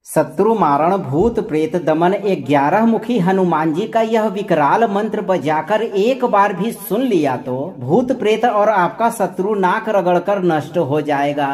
शत्रु मारण भूत प्रेत दमन 11 मुखी हनुमान जी का यह विकराल मंत्र बजाकर एक बार भी सुन लिया तो भूत प्रेत और आपका शत्रु नाक रगड़कर नष्ट हो जाएगा।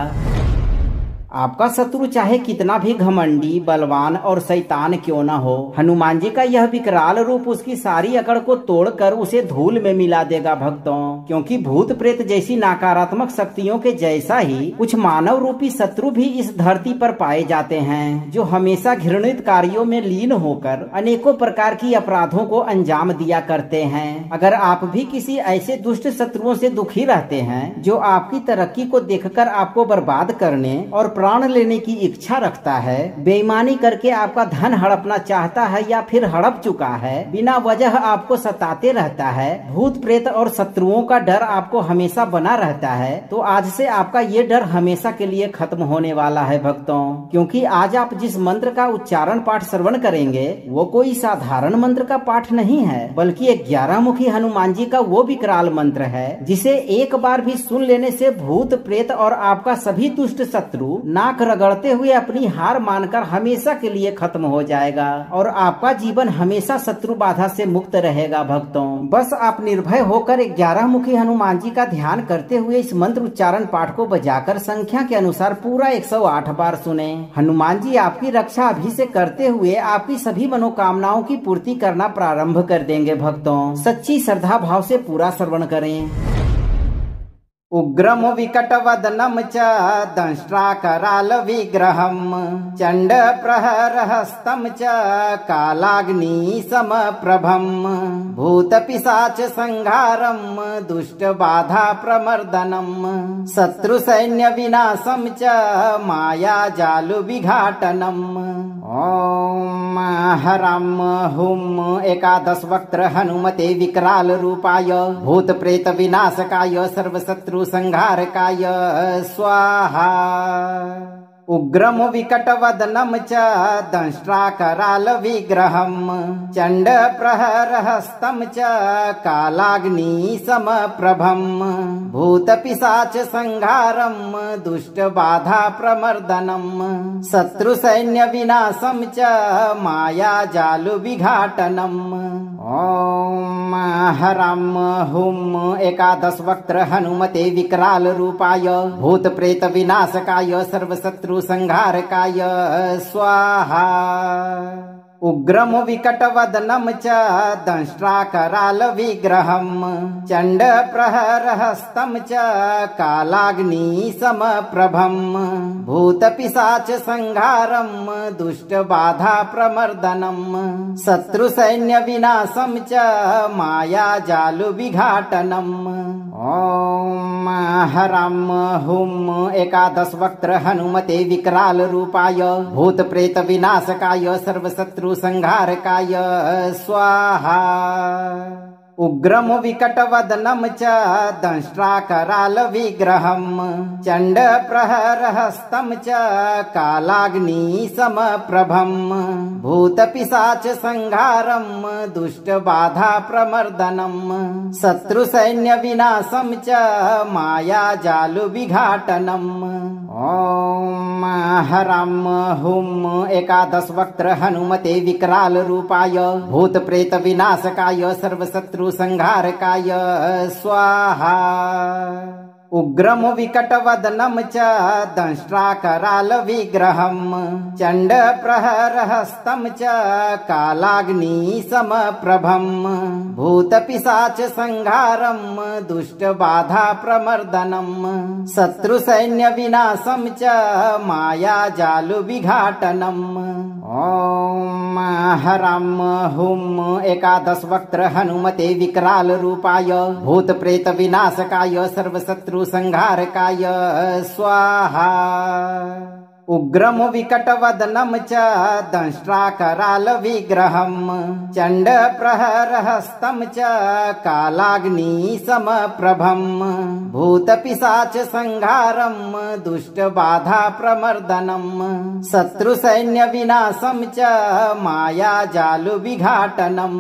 आपका शत्रु चाहे कितना भी घमंडी बलवान और शैतान क्यों न हो, हनुमान जी का यह विकराल रूप उसकी सारी अकड़ को तोड़कर उसे धूल में मिला देगा भक्तों। क्योंकि भूत प्रेत जैसी नकारात्मक शक्तियों के जैसा ही कुछ मानव रूपी शत्रु भी इस धरती पर पाए जाते हैं, जो हमेशा घृणित कार्यों में लीन होकर अनेकों प्रकार की अपराधों को अंजाम दिया करते हैं। अगर आप भी किसी ऐसे दुष्ट शत्रुओं से दुखी रहते हैं जो आपकी तरक्की को देखकर आपको बर्बाद करने और प्राण लेने की इच्छा रखता है, बेईमानी करके आपका धन हड़पना चाहता है या फिर हड़प चुका है, बिना वजह आपको सताते रहता है, भूत प्रेत और शत्रुओं का डर आपको हमेशा बना रहता है, तो आज से आपका ये डर हमेशा के लिए खत्म होने वाला है भक्तों। क्योंकि आज आप जिस मंत्र का उच्चारण पाठ श्रवण करेंगे वो कोई साधारण मंत्र का पाठ नहीं है, बल्कि 11 मुखी हनुमान जी का वो विकराल मंत्र है जिसे एक बार भी सुन लेने से भूत प्रेत और आपका सभी दुष्ट शत्रु नाक रगड़ते हुए अपनी हार मानकर हमेशा के लिए खत्म हो जाएगा और आपका जीवन हमेशा शत्रु बाधा से मुक्त रहेगा भक्तों। बस आप निर्भय होकर 11 मुखी हनुमान जी का ध्यान करते हुए इस मंत्र उच्चारण पाठ को बजाकर संख्या के अनुसार पूरा 108 बार सुने। हनुमान जी आपकी रक्षा अभी से करते हुए आपकी सभी मनोकामनाओं की पूर्ति करना प्रारंभ कर देंगे भक्तों। सच्ची श्रद्धा भाव से पूरा श्रवण करें। उग्रम विकट वदनम च दंष्ट्राकराल विग्रहम चंड प्रहर हस्तम च कालाग्नि समप्रभम भूत पिशाच संहारम दुष्ट बाधा प्रमर्दनम शत्रु सैन्य विनाशम च माया जालु विघाटनम। ओम हरम हुम एकादश वक्त्र हनुमते विकराल रूपाय भूत प्रेत विनाशकाय सर्वशत्रु संहारकाय स्वाहा। उग्रम विकट वदनम च दंष्ट्राकराल विग्रहम चंड प्रहर हस्तम च कालाग्नि समप्रभम भूत पिशाच संहारम दुष्ट बाधा प्रमर्दनम शत्रु सैन्य विनाशम च माया जालु विघाटनम। ओम हरम हुम एकादश वक्त्र हनुमते विकराल रूपाय भूत प्रेत विनाशकाय सर्वशत्रु संहारकाय स्वाहा। उग्रम विकट वदनम च दंष्ट्राकराल विग्रहम चंड प्रहर हस्तम च कालाग्नि समप्रभम भूत पिशाच संहारम दुष्ट बाधा प्रमर्दनम शत्रु सैन्य विनाशम च माया जालु विघाटनम। ओम हरम हुम एकादश वक्त्र हनुमते विकराल रूपाय भूत प्रेत विनाशकाय सर्वशत्रु संहारकाय स्वाहा। उग्रम विकट वदनम च दंष्ट्राकराल विग्रहम चंड प्रहर हस्तम च कालाग्नि समप्रभम भूत पिशाच संहारम दुष्ट बाधा प्रमर्दनम शत्रु सैन्य विनाशम च माया जालु विघाटनम। ओम हरम हुम एकादश वक्त्र हनुमते विकराल रूपाय भूत प्रेत विनाशकाय सर्वशत्रु संहारकाय स्वाहा। उग्रम विकट वदनम च दंष्ट्राकराल विग्रहम चंड प्रहर हस्तम च कालाग्नि समप्रभम भूत पिशाच संहारम दुष्ट बाधा प्रमर्दनम शत्रु सैन्य विनाशम च माया जालु विघाटनम। ओम हरम हुम एकादश वक्त्र हनुमते विकराल रूपाय भूत प्रेत विनाशकाय सर्वशत्रु संहारकाय स्वाहा। उग्रम विकट वदनम च दंष्ट्राकराल विग्रहम चंड प्रहर हस्तम च कालाग्नि समप्रभम भूत पिशाच संहारम दुष्ट बाधा प्रमर्दनम शत्रु सैन्य विनाशम च माया जालु विघाटनम।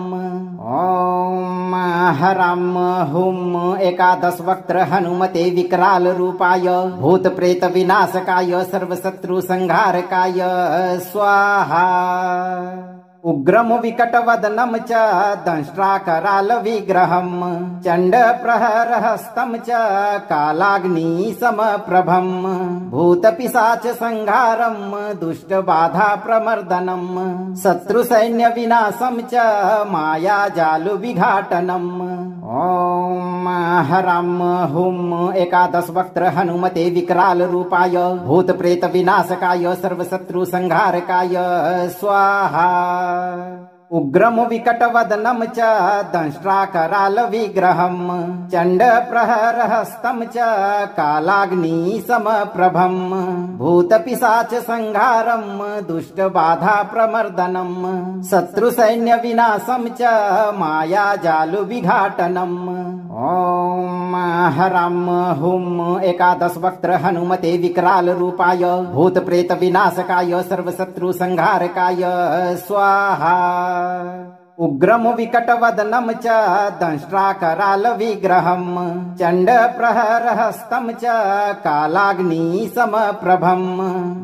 ओम हराम हुम एकादश वक्त्र हनुमते विकराल रूपाय भूत प्रेत विनाशकाय सर्वशत्रु संहारकाय स्वाहा। उग्रम विकटवदनम च दंष्ट्राकराल विग्रहम चंड प्रहरहस्तं च कालाग्नि समप्रभम भूत पिशाच संहारम दुष्ट बाधा प्रमर्दनम शत्रु सैन्य विनाशम च माया जालु विघाटनम। ओम हराम हुम एकादश वक्त्र हनुमते विकराल रूपाय भूत प्रेत विनाशकाय सर्वशत्रु संहारकाय स्वाहा। उग्रम विकटवदनम च दंष्ट्राकराल विग्रहम चंड प्रहरहस्तं च कालाग्नि समप्रभम भूत पिशाच संहारम दुष्ट बाधा प्रमर्दनम शत्रु सैन्य विनाशम च माया जालु विघाटनम। ओम हराम हुम एकादश वक्त्र हनुमते विकराल रूपाय भूत प्रेत विनाशकाय सर्वशत्रु संहारकाय स्वाहा। उग्रम विकटवदनम च दंष्ट्राकराल विग्रहम चंड प्रहरहस्तं च कालाग्नि समप्रभम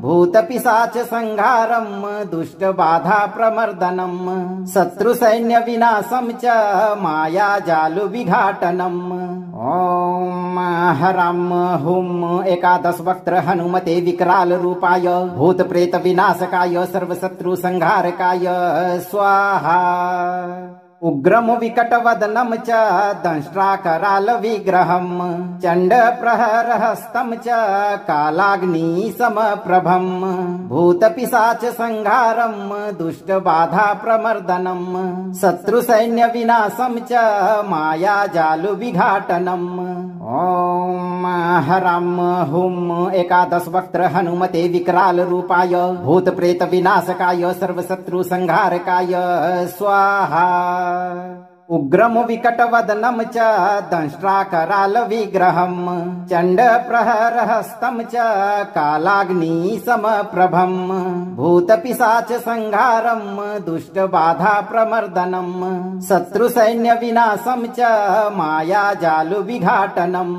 भूत पिशाच संहारम दुष्ट बाधा प्रमर्दनम शत्रु सैन्य विनाशम च माया जालु विघाटनम। ओम हराम हुम एकादश वक्त्र हनुमते विकराल रूपाय भूत प्रेत विनाशकाय सर्वशत्रु संहारकाय स्वाहा। उग्रम विकटवदनम च दंष्ट्राकराल विग्रहम चंड प्रहरहस्तं च कालाग्नि समप्रभम भूत पिशाच संहारम दुष्ट बाधा प्रमर्दनम शत्रु सैन्य विनाशम च माया जालु विघाटनम। ओम हराम हुम एकादश वक्त्र हनुमते विकराल रूपाय भूत प्रेत विनाशकाय सर्वशत्रु संहारकाय स्वाहा। उग्रम विकटवदनम च दंष्ट्राकराल विग्रहम चंड प्रहरहस्तं च कालाग्नि समप्रभम भूत पिशाच संहारम दुष्ट बाधा प्रमर्दनम शत्रु सैन्य विनाशम च माया जालु विघाटनम।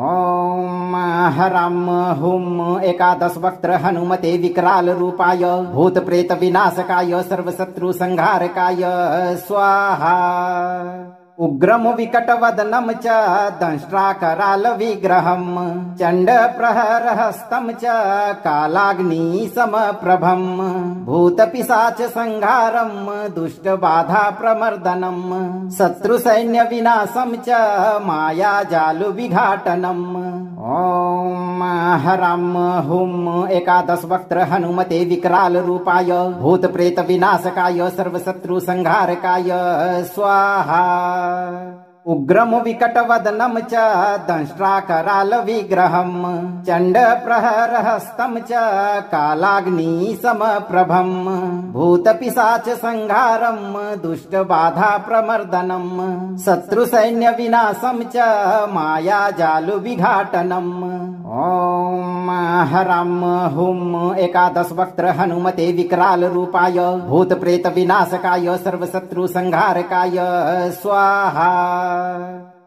ओम हराम हुम एकादश वक्त्र हनुमते विकराल रूपाय भूत प्रेत विनाशकाय सर्वशत्रु संहारकाय स्वाहा। उग्रम विकटवदनम च दंष्ट्राकराल विग्रहम चंड प्रहरहस्तं च कालाग्नि समप्रभम भूत पिशाच संहारम दुष्ट बाधा प्रमर्दनम शत्रु सैन्य विनाशम च माया जालु विघाटनम। ओम हराम हुम एकादश वक्त्र हनुमते विकराल रूपाय भूत प्रेत विनाशकाय सर्वशत्रु संहारकाय स्वाहा। उग्रम विकटवदनम च दंष्ट्राकराल विग्रहम चंड प्रहरहस्तं च कालाग्नि समप्रभम भूत पिशाच संहारम दुष्ट बाधा प्रमर्दनम शत्रु सैन्य विनाशम च माया जालु विघाटनम। ओम हराम हुम एकादश वक्त्र हनुमते विकराल रूपाय भूत प्रेत विनाशकाय सर्वशत्रु संहारकाय स्वाहा।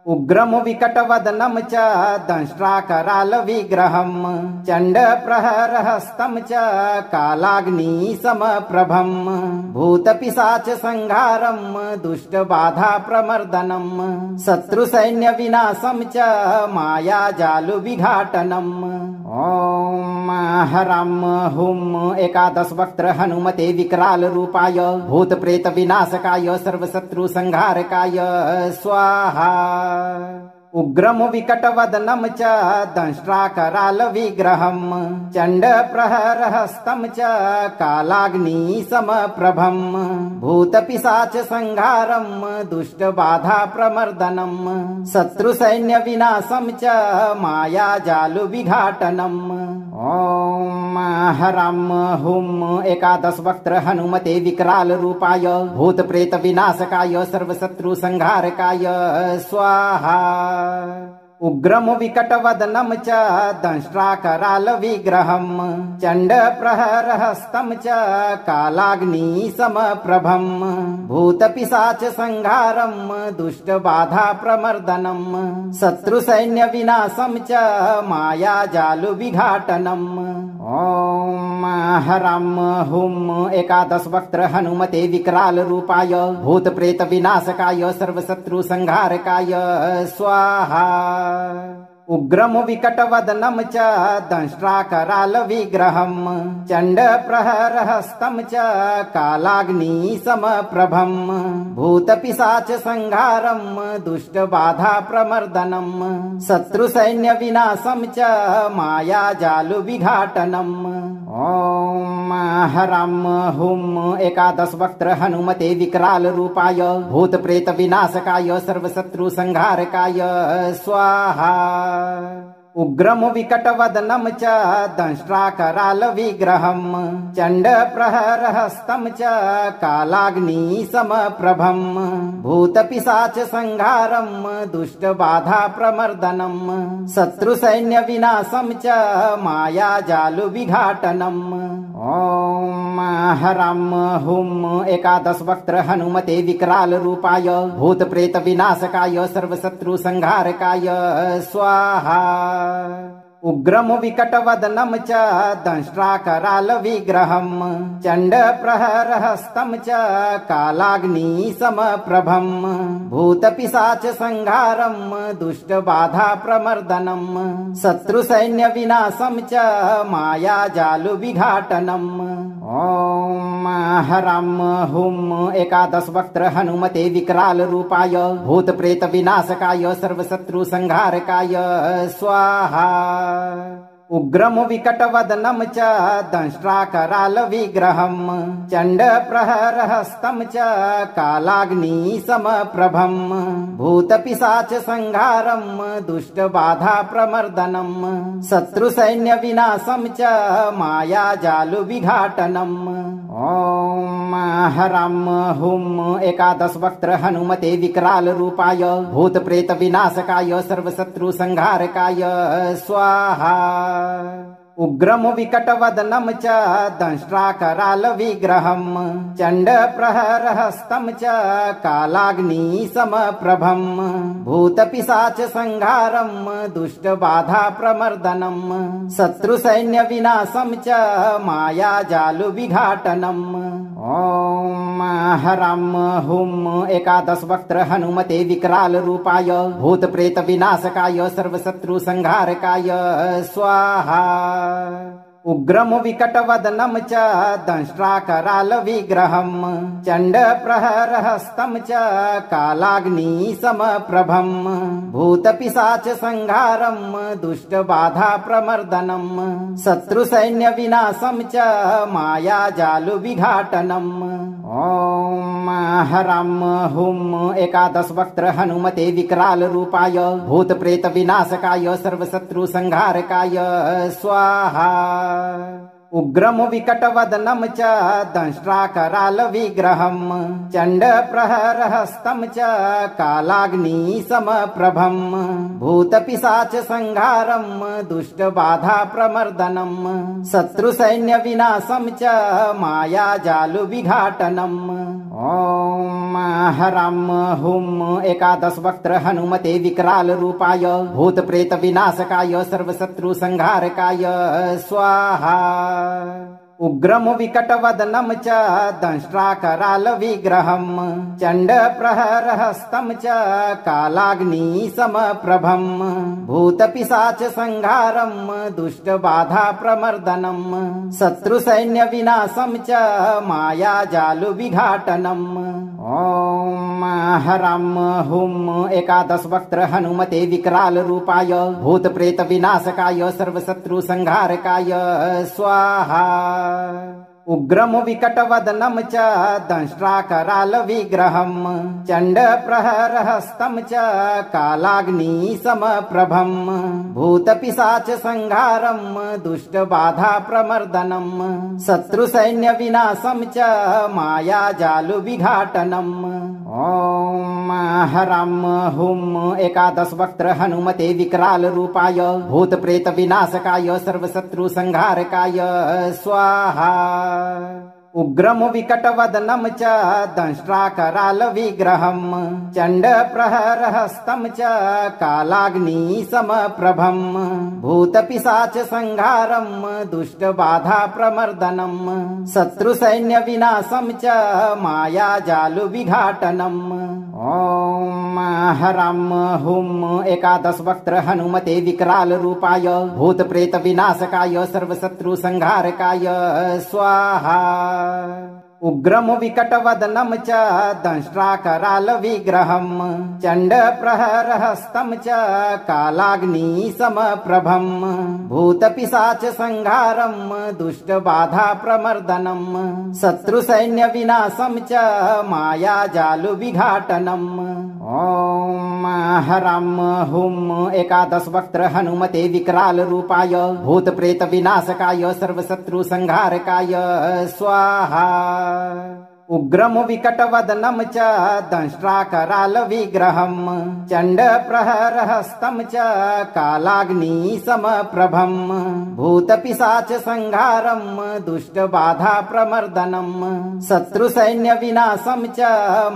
उग्रम विकटवदनम च दंष्ट्राकराल विग्रहम चंड प्रहरहस्तं च कालाग्नि समप्रभम भूत पिशाच संहारम दुष्ट बाधा प्रमर्दनम शत्रु सैन्य विनाशम च माया जालु विघाटनम। ओम हराम हुम एकादश वक्त्र हनुमते विकराल रूपाय भूत प्रेत विनाशकाय सर्वशत्रु संहारकाय स्वाहा। उग्रम विकटवदनम च दंष्ट्राकराल विग्रहम चंड प्रहरहस्तं च कालाग्नि समप्रभम भूत पिशाच संहारम दुष्ट बाधा प्रमर्दनम शत्रु सैन्य विनाशम च माया जालु विघाटनम। ओम हराम हुम एकादश वक्त्र हनुमते विकराल रूपाय भूत प्रेत विनाशकाय सर्वशत्रु संहारकाय स्वाहा। उग्रम विकटवदनं च दंष्ट्राकराल विग्रहं चण्डप्रहरहस्तं च कालाग्निसमप्रभं भूतपिशाच संहारं दुष्टबाधा प्रमर्दनं शत्रुसैन्यविनाशं च मायाजालुविघाटनम्। ॐ हरं हुं एकादश वक्त्र हनुमते विकराल रूपाय भूतप्रेत विनाशकाय सर्वशत्रुसंहारकाय स्वाहा। उग्रम विकटवदनं च दंष्ट्राकराल विग्रहं चण्डप्रहरहस्तं च कालाग्निसमप्रभं भूतपिशाच संहारं दुष्टबाधा प्रमर्दनं शत्रुसैन्यविनाशं च मायाजालुविघाटनम्। ॐ हरं हुं एकादश वक्त्र हनुमते विकराल रूपाय भूतप्रेत विनाशकाय सर्वशत्रुसंहारकाय स्वाहा। उग्रम विकटवदनं च दंष्ट्राकराल विग्रहं चण्डप्रहरहस्तं च कालाग्निसमप्रभं भूतपिशाच संहारं दुष्टबाधा प्रमर्दनं शत्रुसैन्यविनाशं च मायाजालुविघाटनम्। ॐ हरं हुं एकादश वक्त्र हनुमते विकराल रूपाय भूतप्रेत विनाशकाय सर्वशत्रुसंहारकाय स्वाहा। उग्रम विकटवदनं च दंष्ट्राकराल विग्रहं चण्डप्रहरहस्तं च कालाग्निसमप्रभं भूतपिशाच संहारं दुष्टबाधा प्रमर्दनं शत्रुसैन्यविनाशं च मायाजालुविघाटनम्। ॐ हरं हुं एकादश वक्त्र हनुमते विकराल रूपाय भूतप्रेत विनाशकाय सर्वशत्रुसंहारकाय स्वाहा। उग्रम विकटवदनं च दंष्ट्राकराल विग्रहं चण्डप्रहरहस्तं च कालाग्निसमप्रभं भूतपिशाच संहारं दुष्टबाधा प्रमर्दनं शत्रुसैन्यविनाशं च मायाजालुविघाटनम्। ॐ हरं हुं एकादश वक्त्र हनुमते विकराल रूपाय भूतप्रेत विनाशकाय सर्वशत्रुसंहारकाय स्वाहा। उग्रम विकटवदनं च दंष्ट्राकराल विग्रहं चण्डप्रहरहस्तं च कालाग्निसमप्रभं भूतपिशाच संहारं दुष्टबाधा प्रमर्दनं शत्रुसैन्यविनाशं च मायाजालुविघाटनम्। ॐ हरं हुं एकादश वक्त्र हनुमते विकराल रूपाय भूतप्रेत विनाशकाय सर्वशत्रुसंहारकाय स्वाहा। उग्रम विकटवदनं च दंष्ट्राकराल विग्रहं चण्डप्रहरहस्तं च कालाग्निसमप्रभं भूतपिशाच संहारं दुष्टबाधा प्रमर्दनं शत्रुसैन्यविनाशं च मायाजालुविघाटनम्। ॐ हरं हुं एकादश वक्त्र हनुमते विकराल रूपाय भूतप्रेत विनाशकाय सर्वशत्रुसंहारकाय स्वाहा। उग्रम विकटवदनं च दंष्ट्राकराल विग्रहं चण्डप्रहरहस्तं च कालाग्निसमप्रभं भूतपिशाच संहारं दुष्टबाधा प्रमर्दनं शत्रुसैन्यविनाशं च मायाजालुविघाटनम्। ॐ हरं हुं एकादश वक्त्र हनुमते विकराल रूपाय भूतप्रेत विनाशकाय सर्वशत्रुसंहारकाय स्वाहा। उग्रम विकटवदनं च दंष्ट्राकराल विग्रहं चण्डप्रहरहस्तं च कालाग्निसमप्रभं भूतपिशाच संहारं दुष्टबाधा प्रमर्दनं शत्रुसैन्यविनाशं च मायाजालुविघाटनम्। ॐ हरं हुं एकादश वक्त्र हनुमते विकराल रूपाय भूतप्रेत विनाशकाय सर्वशत्रुसंहारकाय स्वाहा। उग्रम विकटवदनं च दंष्ट्राकरालविग्रहं चण्डप्रहरहस्तं च कालाग्निसमप्रभं भूतपिशाचसंहारं दुष्टबाधाप्रमर्दनं शत्रुसैन्यविनाशं च मायाजालुविघाटनम्। ॐ हरं हुं एकादशवक्त्र हनुमते विकराल रूपाय भूतप्रेतविनाशकाय सर्वशत्रुसंहारकाय स्वाहा। उग्रम विकटवदनं च दंष्ट्राकरालविग्रहं चण्डप्रहरहस्तं च कालाग्निसमप्रभं भूतपिशाचसंहारं दुष्टबाधाप्रमर्दनं शत्रुसैन्यविनाशं च मायाजालुविघाटनम्। ॐ हरं हुं एकादशवक्त्र हनुमते विकराल रूपाय भूतप्रेतविनाशकाय सर्वशत्रुसंहारकाय स्वाहा। उग्रम विकटवदनं च दंष्ट्राकरालविग्रहं चण्डप्रहरहस्तं च कालाग्निसमप्रभं भूतपिशाचसंहारं दुष्टबाधाप्रमर्दनं शत्रुसैन्यविनाशं च मायाजालुविघाटनम्। ॐ हरं हुं एकादशवक्त्र हनुमते विकराल रूपाय भूतप्रेतविनाशकाय सर्वशत्रुसंहारकाय स्वाहा। उग्रम विकटवदनं च दंष्ट्राकरालविग्रहं चण्डप्रहरहस्तं च कालाग्निसमप्रभं भूतपिशाचसंहारं दुष्टबाधाप्रमर्दनं शत्रुसैन्यविनाशं च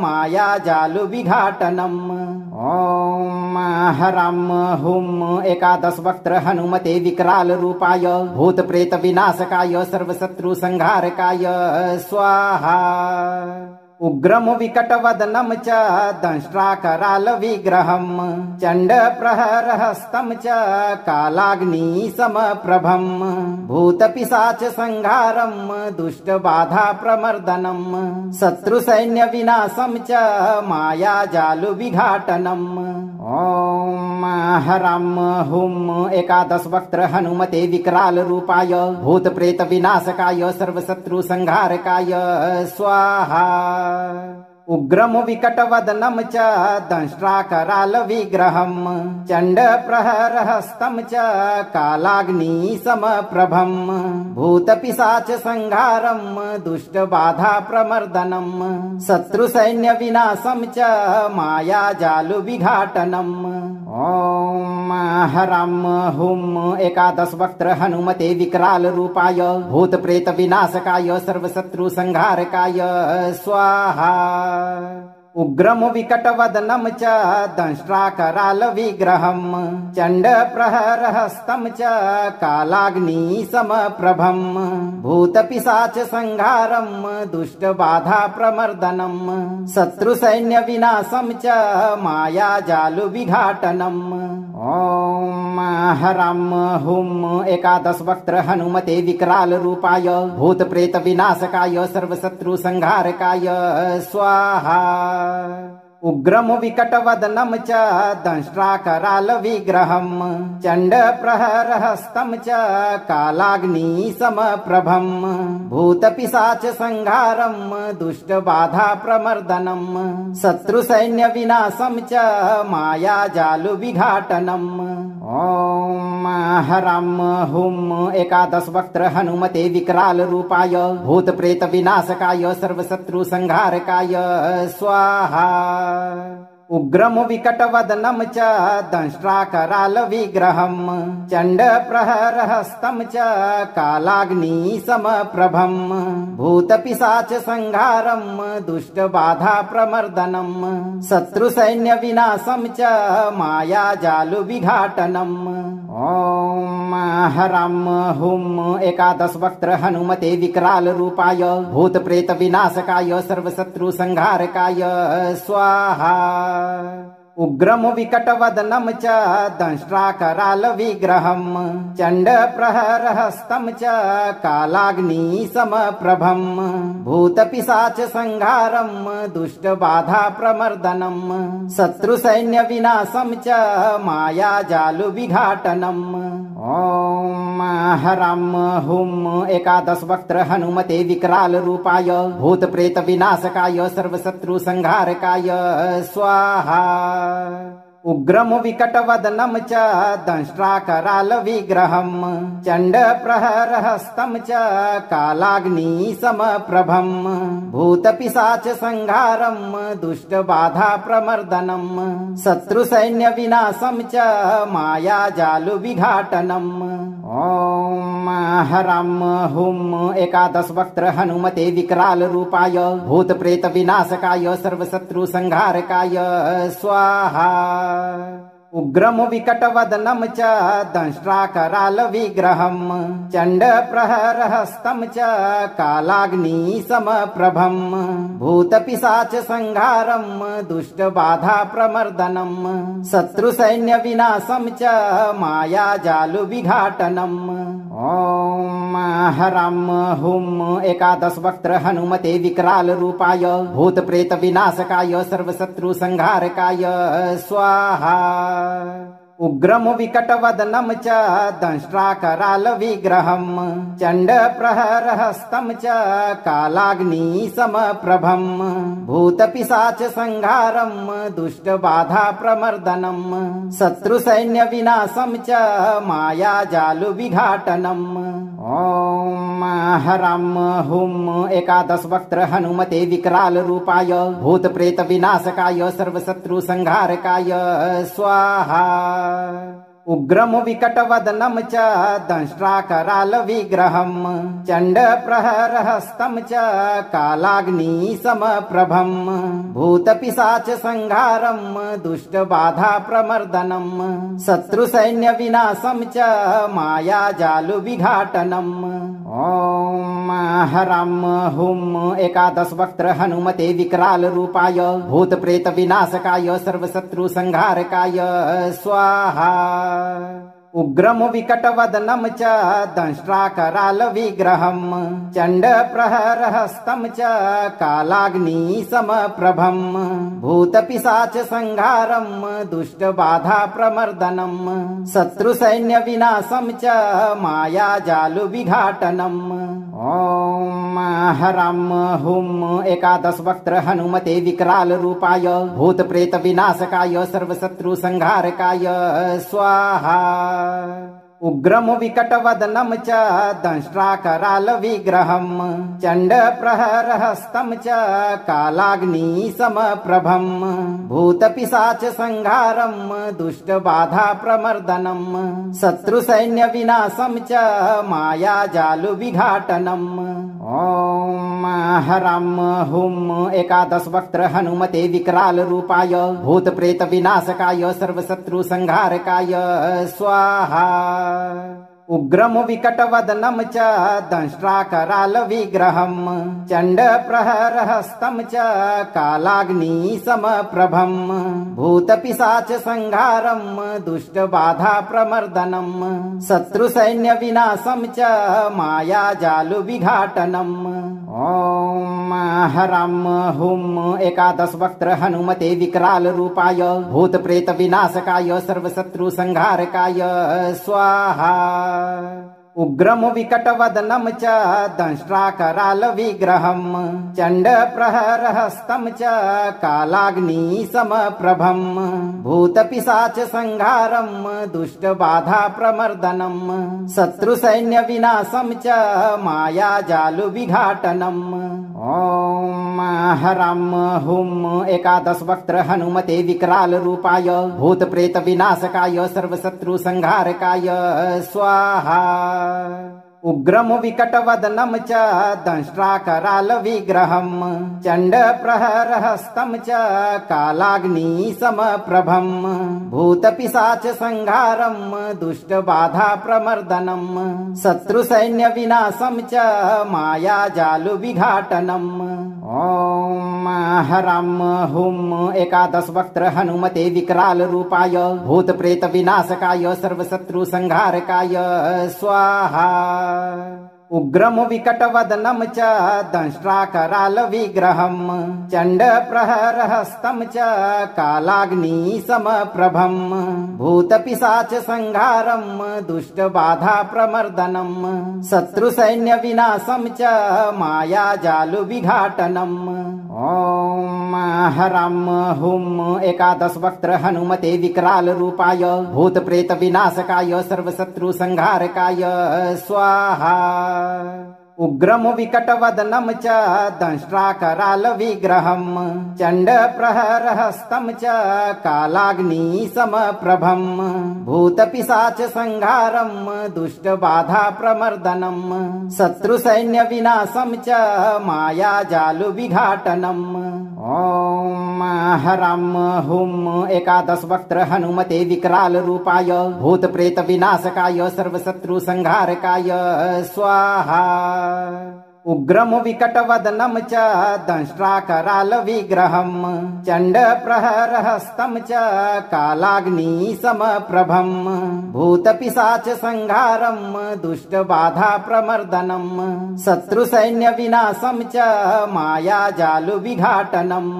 मायाजालुविघाटनम्। ॐ हरं हुं एकादशवक्त्र हनुमते विकराल रूपाय भूतप्रेतविनाशकाय सर्वशत्रुसंहारकाय स्वाहा। उग्रम विकटवदनं च दंष्ट्राकरालविग्रहं चण्डप्रहरहस्तं च कालाग्निसमप्रभं भूतपिशाचसंहारं दुष्टबाधाप्रमर्दनं शत्रुसैन्यविनाशं च मायाजालुविघाटनम्। ॐ हरं हुं एकादशवक्त्र हनुमते विकराल रूपाय भूतप्रेतविनाशकाय सर्वशत्रुसंहारकाय स्वाहा। उग्रम विकटवदनं च दंष्ट्राकरालविग्रहं चण्डप्रहरहस्तं च कालाग्निसमप्रभं भूतपिशाचसंहारं दुष्टबाधाप्रमर्दनं शत्रुसैन्यविनाशं च मायाजालुविघाटनम्। ॐ हरं हुं एकादशवक्त्र हनुमते विकराल रूपाय भूतप्रेतविनाशकाय सर्वशत्रुसंहारकाय स्वाहा। उग्रम विकटवदनं च दंष्ट्राकरालविग्रहं चण्डप्रहरहस्तं च कालाग्निसमप्रभं भूतपिशाचसंहारं दुष्टबाधाप्रमर्दनं शत्रुसैन्यविनाशं च मायाजालुविघाटनम्। ॐ हरं हुं एकादशवक्त्र हनुमते विकराल रूपाय भूतप्रेतविनाशकाय सर्वशत्रुसंहारकाय स्वाहा। उग्रम विकटवदनं च दंष्ट्राकरालविग्रहं चण्डप्रहरहस्तं च कालाग्निसमप्रभं भूतपिशाचसंहारं दुष्टबाधाप्रमर्दनं शत्रुसैन्यविनाशं च मायाजालुविघाटनम्। ॐ हरं हुं एकादशवक्त्र हनुमते विकराल रूपाय भूतप्रेतविनाशकाय सर्वशत्रुसंहारकाय स्वाहा। उग्रम विकटवदनं च दंष्ट्राकरालविग्रहं चण्डप्रहरहस्तं च कालाग्निसमप्रभं भूतपिशाचसंहारं दुष्टबाधाप्रमर्दनं शत्रुसैन्यविनाशं च मायाजालुविघाटनम्। ॐ हरं हुं एकादशवक्त्र हनुमते विकराल रूपाय भूतप्रेतविनाशकाय सर्वशत्रुसंहारकाय स्वाहा। उग्रम विकटवदनं च दंष्ट्राकरालविग्रहं चण्डप्रहरहस्तं च कालाग्निसमप्रभं भूतपिशाचसंहारं दुष्टबाधाप्रमर्दनं शत्रुसैन्यविनाशं च मायाजालुविघाटनम्। ओम हराम हुम एकादश वक्त्र हनुमते विकराल रूपाय भूत प्रेत विनाशकाय सर्वशत्रु संहारकाय स्वाहा। उग्रम विकटवदनम च दंष्ट्राकराल विग्रहम चंड प्रहरहस्तं च कालाग्नि समप्रभम भूत पिशाच संहारम दुष्ट बाधा प्रमर्दनम शत्रु सैन्य विनाशम च माया जालु विघाटनम। ओम हराम हुम एकादश वक्त्र हनुमते विकराल रूपाय भूत प्रेत विनाशकाय सर्वशत्रु संहारकाय स्वाहा। उग्रम विकटवदनम च दंष्ट्राकराल विग्रहम चंड प्रहरहस्तं च कालाग्नि समप्रभम भूत पिशाच संहारम दुष्ट बाधा प्रमर्दनम शत्रु सैन्य विनाशम च माया जालु विघाटनम। ओम हराम हुम एकादश वक्त्र हनुमते विकराल रूपाय भूत प्रेत विनाशकाय सर्वशत्रु संहारकाय स्वाहा। उग्रम विकटवदनम च दंष्ट्राकराल विग्रहम चंड प्रहरहस्तं च कालाग्नि समप्रभम भूत पिशाच संहारम दुष्ट बाधा प्रमर्दनम शत्रु सैन्य विनाशम च माया जालु विघाटनम। ओम हराम हुम एकादश वक्त्र हनुमते विकराल रूपाय भूत प्रेत विनाशकाय सर्वशत्रु संहारकाय स्वाहा। उग्रम विकटवदनम च दंष्ट्राकराल विग्रहम चंड प्रहरहस्तं च कालाग्नि समप्रभम भूत पिशाच संहारम दुष्ट बाधा प्रमर्दनम शत्रु सैन्य विनाशम च माया जालु विघाटनम। ओम हराम हुम एकादश वक्त्र हनुमते विकराल रूपाय भूत प्रेत विनाशकाय सर्वशत्रु संहारकाय स्वाहा। उग्रम विकटवदनम च दंष्ट्राकराल विग्रहम चंड प्रहरहस्तं च कालाग्नि समप्रभम भूत पिशाच संहारम दुष्ट बाधा प्रमर्दनम शत्रु सैन्य विनाशम च माया जालु विघाटनम। ओम हराम हुम एकादश वक्त्र हनुमते विकराल रूपाय भूत प्रेत विनाशकाय सर्वशत्रु संहारकाय स्वाहा। उग्रम विकटवदनम च दंष्ट्राकराल विग्रहम चंड प्रहरहस्तं च कालाग्नि समप्रभम भूत पिशाच संहारम दुष्ट बाधा प्रमर्दनम शत्रु सैन्य विनाशम च माया जालु विघाटनम। ओम हराम हुम एकादश वक्त्र हनुमते विकराल रूपाय भूत प्रेत विनाशकाय सर्वशत्रु संहारकाय स्वाहा। उग्रम विकटवदनम च दंष्ट्राकराल विग्रहम चंड प्रहरहस्तं च कालाग्नि समप्रभम भूत पिशाच संहारम दुष्ट बाधा प्रमर्दनम शत्रु सैन्य विनाशम च माया जालु विघाटनम। ओम हराम हुम एकादश वक्त्र हनुमते विकराल रूपाय भूत प्रेत विनाशकाय सर्वशत्रु संहारकाय स्वाहा। उग्रम विकटवदनम च दंष्ट्राकराल विग्रहम चंड प्रहरहस्तं च कालाग्नि समप्रभम भूत पिशाच संहारम दुष्ट बाधा प्रमर्दनम शत्रु सैन्य विनाशम च माया जालु विघाटनम। ओम हराम हुम एकादश वक्त्र हनुमते विकराल रूपाय भूत प्रेत विनाशकाय सर्वशत्रु संहारकाय स्वाहा। उग्रम विकटवदनम च दंष्ट्राकराल विग्रहम चंड प्रहरहस्तं च कालाग्नि समप्रभम भूत पिशाच संहारम दुष्ट बाधा प्रमर्दनम शत्रु सैन्य विनाशम च माया जालु विघाटनम। ओम हराम हुम एकादश वक्त्र हनुमते विकराल रूपाय भूत प्रेत विनाशकाय सर्वशत्रु संहारकाय स्वाहा। उग्रम विकटवदनं च दंष्ट्राकरालविग्रहं चण्डप्रहरहस्तं च कालाग्निसमप्रभं भूतपिशाचसंहारं दुष्टबाधाप्रमर्दनं शत्रुसैन्यविनाशं च मायाजालुविघाटनम्। ॐ हरं हुं एकादशवक्त्र हनुमते विकराल रूपाय भूतप्रेतविनाशकाय सर्वशत्रुसंहारकाय स्वाहा। उग्रम विकटवदनं च दंष्ट्राकरालविग्रहं चण्डप्रहरहस्तं च कालाग्निसमप्रभं भूतपिशाचसंहारं दुष्टबाधाप्रमर्दनं शत्रुसैन्यविनाशं च मायाजालुविघाटनम्। ॐ हरं हुं एकादशवक्त्र हनुमते विकराल रूपाय भूतप्रेतविनाशकाय सर्वशत्रुसंहारकाय स्वाहा। उग्रम विकटवदनं च दंष्ट्राकरालविग्रहं चण्डप्रहरहस्तं च कालाग्निसमप्रभं भूतपिशाचसंहारं दुष्टबाधाप्रमर्दनं शत्रुसैन्यविनाशं च मायाजालुविघाटनम्।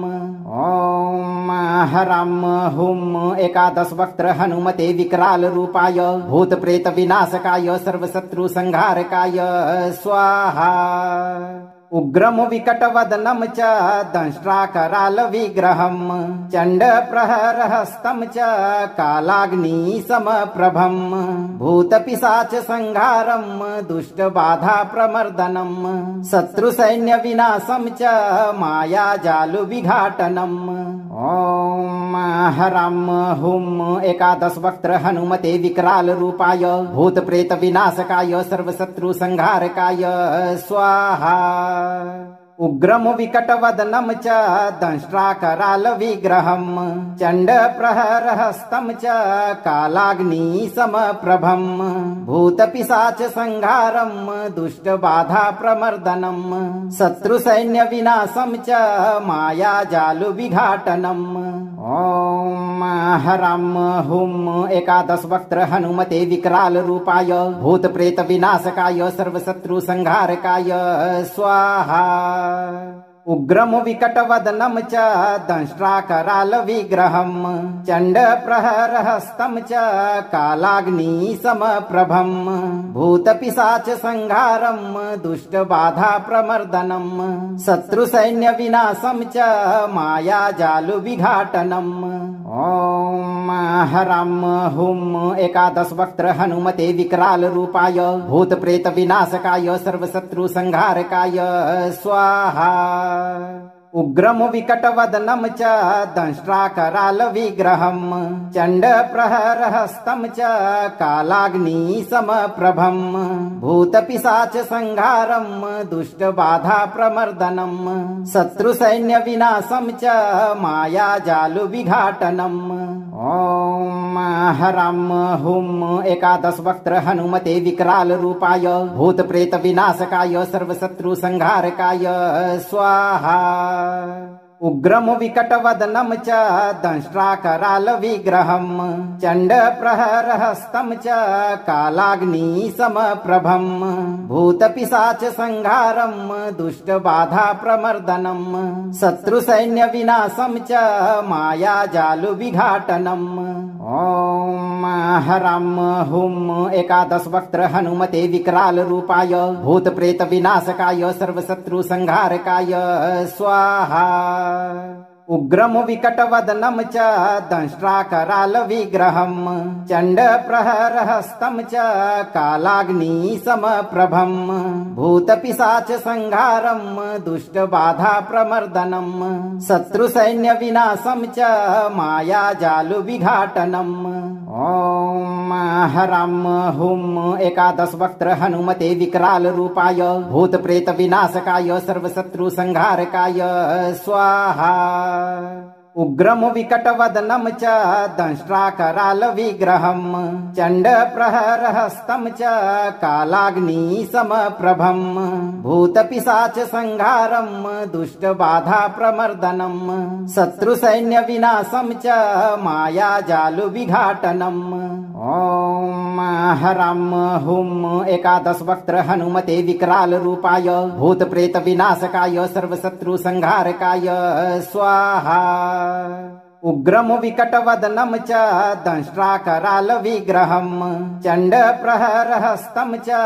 ॐ हरं हुं एकादशवक्त्र हनुमते विकराल रूपाय भूतप्रेतविनाशकाय सर्वशत्रुसंहारकाय स्वाहा। उग्रम विकटवदनं च दंष्ट्राकरालविग्रहं चण्डप्रहरहस्तं च कालाग्निसमप्रभं भूतपिशाचसंहारं दुष्टबाधाप्रमर्दनं शत्रुसैन्यविनाशं च मायाजालुविघाटनम्। ॐ हरं हुं एकादशवक्त्र हनुमते विकराल रूपाय भूतप्रेतविनाशकाय सर्वशत्रुसंहारकाय स्वाहा। उग्रम विकटवदनं च दंष्ट्राकरालविग्रहं चण्डप्रहरहस्तं च कालाग्निसमप्रभं भूतपिशाचसंहारं दुष्टबाधाप्रमर्दनं शत्रुसैन्यविनाशं च मायाजालुविघाटनम्। ॐ हरं हुं एकादशवक्त्र हनुमते विकराल रूपाय भूतप्रेतविनाशकाय सर्वशत्रुसंहारकाय स्वाहा। उग्रम विकटवदनं च दंष्ट्राकरालविग्रहं चण्डप्रहरहस्तं च कालाग्निसमप्रभं भूतपिशाचसंहारं दुष्टबाधाप्रमर्दनं शत्रुसैन्यविनाशं च मायाजालुविघाटनम्। ॐ हरं हुं एकादशवक्त्र हनुमते विकराल रूपाय भूतप्रेतविनाशकाय सर्वशत्रुसंहारकाय स्वाहा। उग्रम विकटवदनं च दंष्ट्राकरालविग्रहं चण्डप्रहरहस्तं च कालाग्निसमप्रभं भूतपिशाचसंहारं दुष्टबाधाप्रमर्दनं शत्रुसैन्यविनाशं च मायाजालुविघाटनम्। ॐ हरं हुं एकादशवक्त्र हनुमते विकराल रूपाय भूतप्रेतविनाशकाय सर्वशत्रुसंहारकाय स्वाहा। उग्रम विकटवदनं च दंष्ट्राकरालविग्रहं चण्डप्रहरहस्तं च कालाग्निसमप्रभं भूतपिशाचसंहारं दुष्टबाधाप्रमर्दनं शत्रुसैन्यविनाशं च मायाजालुविघाटनम्। ॐ हरं हुं एकादशवक्त्र हनुमते विकराल रूपाय भूतप्रेतविनाशकाय सर्वशत्रुसंहारकाय स्वाहा। उग्रम विकटवदनं च दंष्ट्राकरालविग्रहं चण्डप्रहरहस्तं च कालाग्निसमप्रभं भूतपिशाचसंहारं दुष्टबाधाप्रमर्दनं शत्रुसैन्यविनाशं च मायाजालुविघाटनम्। ॐ हरं हुं एकादशवक्त्र हनुमते विकराल रूपाय भूतप्रेतविनाशकाय सर्वशत्रुसंहारकाय स्वाहा। उग्रम विकटवदनं च दंष्ट्राकरालविग्रहं चण्डप्रहरहस्तं च कालाग्निसमप्रभं भूतपिशाचसंहारं दुष्टबाधाप्रमर्दनं शत्रुसैन्यविनाशं च मायाजालुविघाटनम्। ॐ हराम हुम एकादश वक्त्र हनुमते विकराल रूपाय भूत प्रेत विनाशकाय सर्वशत्रु संहारकाय स्वाहा। उग्रम विकटवदनम च दंष्ट्राकराल विग्रहम चंड प्रहरहस्तं च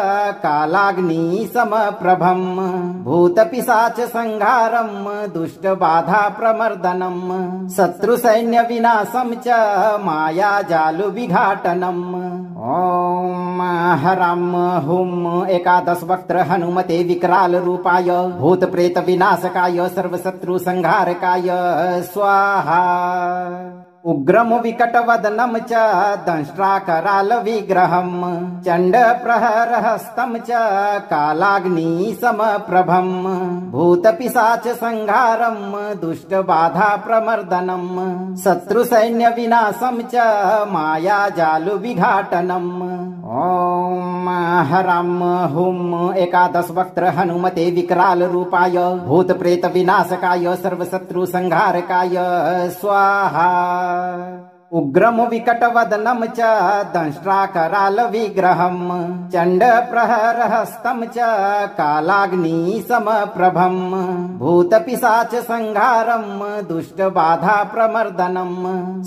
कालाग्नि समप्रभम भूत पिशाच संहारम दुष्ट बाधा प्रमर्दनम शत्रु सैन्य विनाशम च माया जालु विघाटनम। ओम हराम हुम एकादश वक्त्र हनुमते विकराल रूपाय भूत प्रेत विनाशकाय सर्वशत्रु संहारकाय स्वाहा। उग्रम विकटवदनम च दंष्ट्राकराल विग्रहम चंड प्रहरहस्तं च कालाग्नि समप्रभम भूत पिशाच संहारम दुष्ट बाधा प्रमर्दनम शत्रु सैन्य विनाशम च माया जालु विघाटनम। ओम हराम हुम एकादश वक्त्र हनुमते विकराल रूपाय भूत प्रेत विनाशकाय सर्वशत्रु संहारकाय स्वाहा। उग्रम विकटवदनम च दंष्ट्राकराल विग्रहम चंड प्रहरहस्तं च कालाग्नि समप्रभम भूत पिशाच संहारम दुष्ट बाधा प्रमर्दनम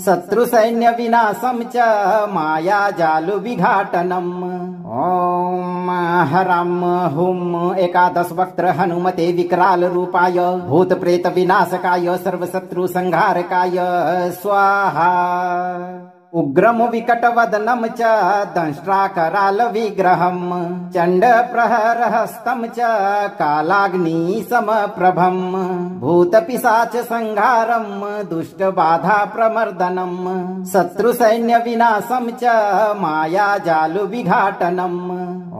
शत्रु सैन्य विनाशम च माया जालु विघाटनम। ओम हराम हुम एकादश वक्त्र हनुमते विकराल रूपाय भूत प्रेत विनाशकाय सर्वशत्रु संहारकाय स्वाहा। उग्रम विकटवदनम च दंष्ट्राकराल विग्रहम चंड प्रहरहस्तं च कालाग्नि समप्रभम भूत पिशाच संहारम दुष्ट बाधा प्रमर्दनम शत्रु सैन्य विनाशम च माया जालु विघाटनम।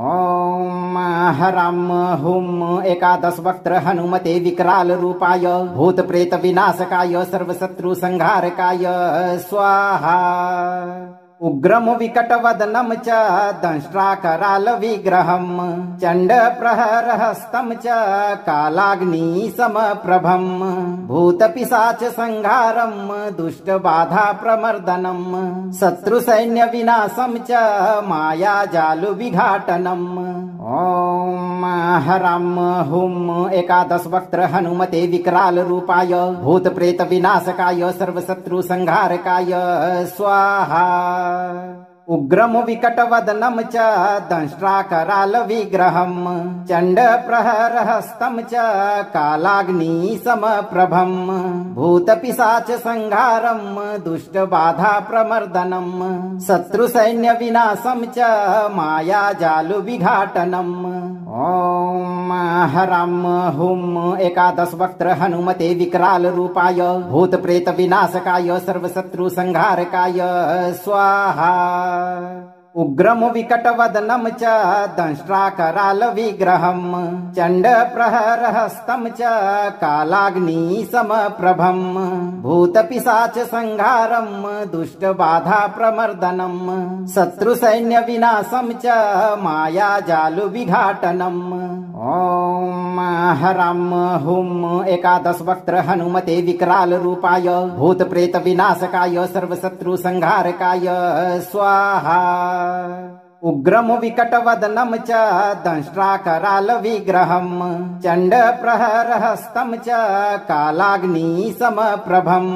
ओम हराम हुम एकादश वक्त्र हनुमते विकराल रूपाय भूत प्रेत विनाशकाय सर्वशत्रु संहारकाय स्वाहा। उग्रम विकटवदनम च दंष्ट्राकराल विग्रहम चंड प्रहरहस्तं च कालाग्नि समप्रभम भूत पिशाच संहारम दुष्ट बाधा प्रमर्दनम शत्रु सैन्य विनाशम च माया जालु विघाटनम। ओम हराम हुम एकादश वक्त्र हनुमते विकराल रूपाय भूत प्रेत विनाशकाय सर्वशत्रु संहारकाय स्वाहा। उग्रम विकटवदनम च दंष्ट्राकराल विग्रहम चंड प्रहरहस्तं च कालाग्नि समप्रभम भूत पिशाच संहारम दुष्ट बाधा प्रमर्दनम शत्रु सैन्य विनाशम च माया जालु विघाटनम। ओम हराम हुम एकादश वक्त्र हनुमते विकराल रूपाय भूत प्रेत विनाशकाय सर्वशत्रु संहारकाय स्वाहा। उग्रम विकटवदनम च दंष्ट्राकराल विग्रहम चंड प्रहरहस्तं च कालाग्नि समप्रभम भूत पिशाच संहारम दुष्ट बाधा प्रमर्दनम शत्रु सैन्य विनाशम च माया जालु विघाटनम। ओम हराम हुम एकादश वक्त्र हनुमते विकराल रूपाय भूत प्रेत विनाशकाय सर्वशत्रु संहारकाय स्वाहा। उग्रम विकटवदनम च दंष्ट्राकराल विग्रहम चंड प्रहरहस्तं च कालाग्नि समप्रभम